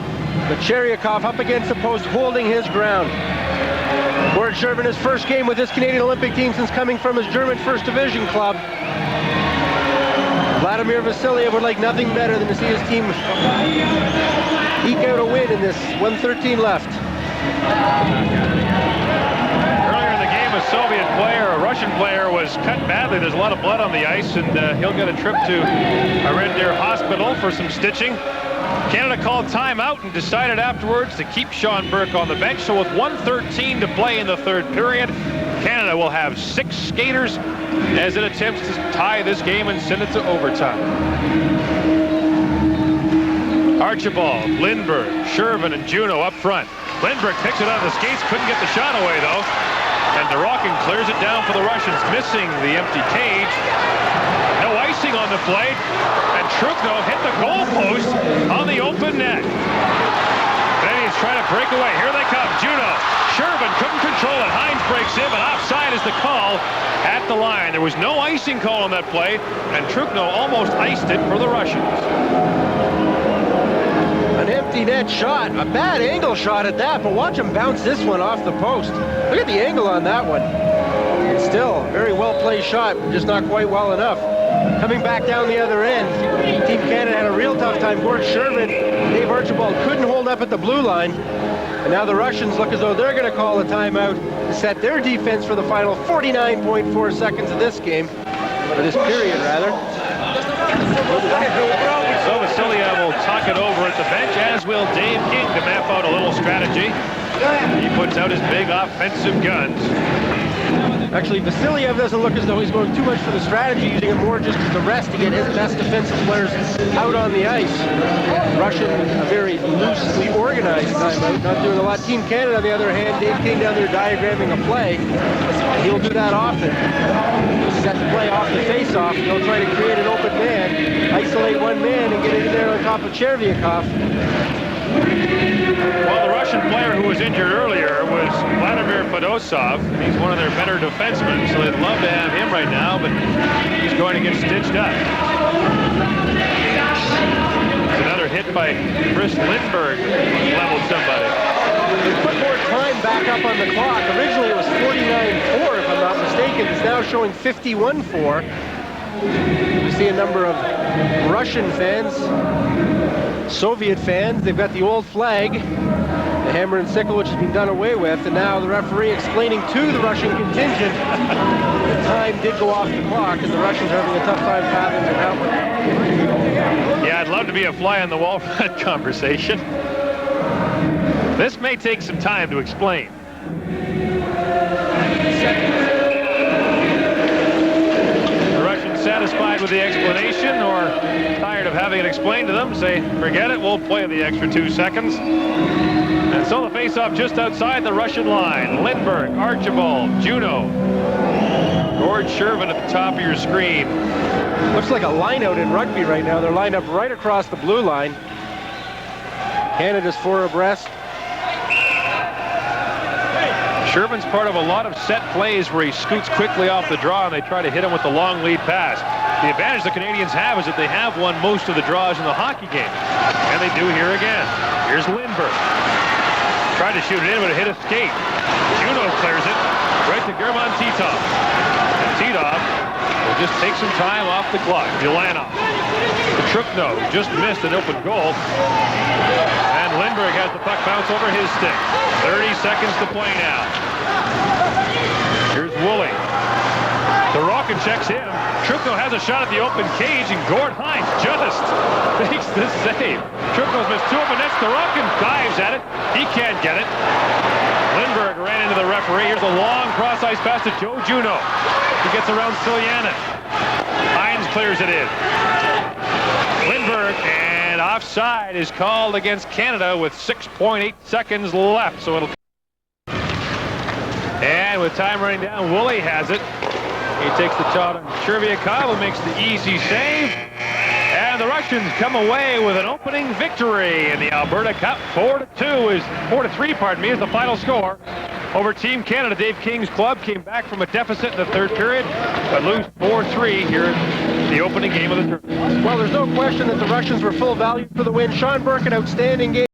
But Cherryakov up against the post, holding his ground. Gord Shervin, his first game with this Canadian Olympic team since coming from his German First Division club. Vladimir Vasiliev would like nothing better than to see his team eke out a win in this 1:13 left. Earlier in the game, a Soviet player, a Russian player, was cut badly. There's a lot of blood on the ice, and he'll get a trip to a Red Deer hospital for some stitching. Canada called timeout and decided afterwards to keep Sean Burke on the bench. So with 1:13 to play in the third period, Canada will have 6 skaters as it attempts to tie this game and send it to overtime. Archibald, Lindbergh, Shervin, and Juneau up front. Lindbergh picks it out of the skates, couldn't get the shot away though. And Д.Рохин clears it down for the Russians, missing the empty cage. No icing on the plate, and Д.Трухно hit the goalpost on the open net. Then he's trying to break away. Here they come. Juneau. Shervin couldn't control it. Hines breaks in, but offside is the call at the line. There was no icing call on that play, and Д.Трухно almost iced it for the Russians. An empty net shot, a bad angle shot at that, but watch him bounce this one off the post. Look at the angle on that one. It's still a very well played shot, just not quite well enough. Coming back down the other end, Team Canada had a real tough time. Gord Shervin, Dave Archibald couldn't hold up at the blue line. And now the Russians look as though they're going to call a timeout to set their defense for the final 49.4 seconds of this game, or this period rather. So Vasiliev will talk it over at the bench, as will Dave King, to map out a little strategy. He puts out his big offensive guns. Actually, Vasiliev doesn't look as though he's going too much for the strategy, using it more just as the rest to get his best defensive players out on the ice. Russian, a very loosely organized timeout, not doing a lot. Team Canada, on the other hand, Dave King down there diagramming a play. He'll do that often. Set the play off the face-off. He'll try to create an open man, isolate one man, and get in there on top of Chervyakov. Well, the Russian player who was injured earlier was Vladimir Fedosov. He's one of their better defensemen, so they'd love to have him right now, but he's going to get stitched up. It's another hit by Chris Lindbergh, leveled somebody. They put more time back up on the clock. Originally it was 49-4, if I'm not mistaken. It's now showing 51-4. You see a number of Russian fans, Soviet fans. They've got the old flag, the hammer and sickle, which has been done away with, and now the referee explaining to the Russian contingent the time did go off the clock, and the Russians are having a tough time fathoming it out. Yeah, I'd love to be a fly on the wall for that conversation. This may take some time to explain. Satisfied with the explanation, or tired of having it explained to them, say, forget it, we'll play the extra 2 seconds. And so the face-off just outside the Russian line. Lindbergh, Archibald, Juneau, Gord Shervin at the top of your screen. Looks like a line-out in rugby right now. They're lined up right across the blue line. Canada's 4 abreast. Shervin's part of a lot of set plays where he scoots quickly off the draw and they try to hit him with the long lead pass. The advantage the Canadians have is that they have won most of the draws in the hockey game. And they do here again. Here's Lindbergh. Tried to shoot it in, but it hit a skate. Juneau clears it right to German Titov. And Titov will just take some time off the clock. I.Ulanov. Д.Трухно just missed an open goal. And Lindbergh has the puck bounce over his stick. 30 seconds to play now. Here's Woolley. Д.Рохин checks in. Д.Трухно has a shot at the open cage, and Gord Hines just makes the save. Д.Трухно's missed 2 open nets. Д.Рохин dives at it. He can't get it. Lindbergh ran into the referee. Here's a long cross-ice pass to Joe Juneau. He gets around S.Селянин. Hines clears it in. Lindbergh, and offside is called against Canada with 6.8 seconds left. So it'll. And with time running down, Woolley has it. He takes the shot on Chervyakov, who makes the easy save. And the Russians come away with an opening victory in the Alberta Cup. 4-3, pardon me, is the final score over Team Canada. Dave King's club came back from a deficit in the third period, but lose 4-3 here in the opening game of the tournament. Well, there's no question that the Russians were full value for the win. Sean Burke, an outstanding game.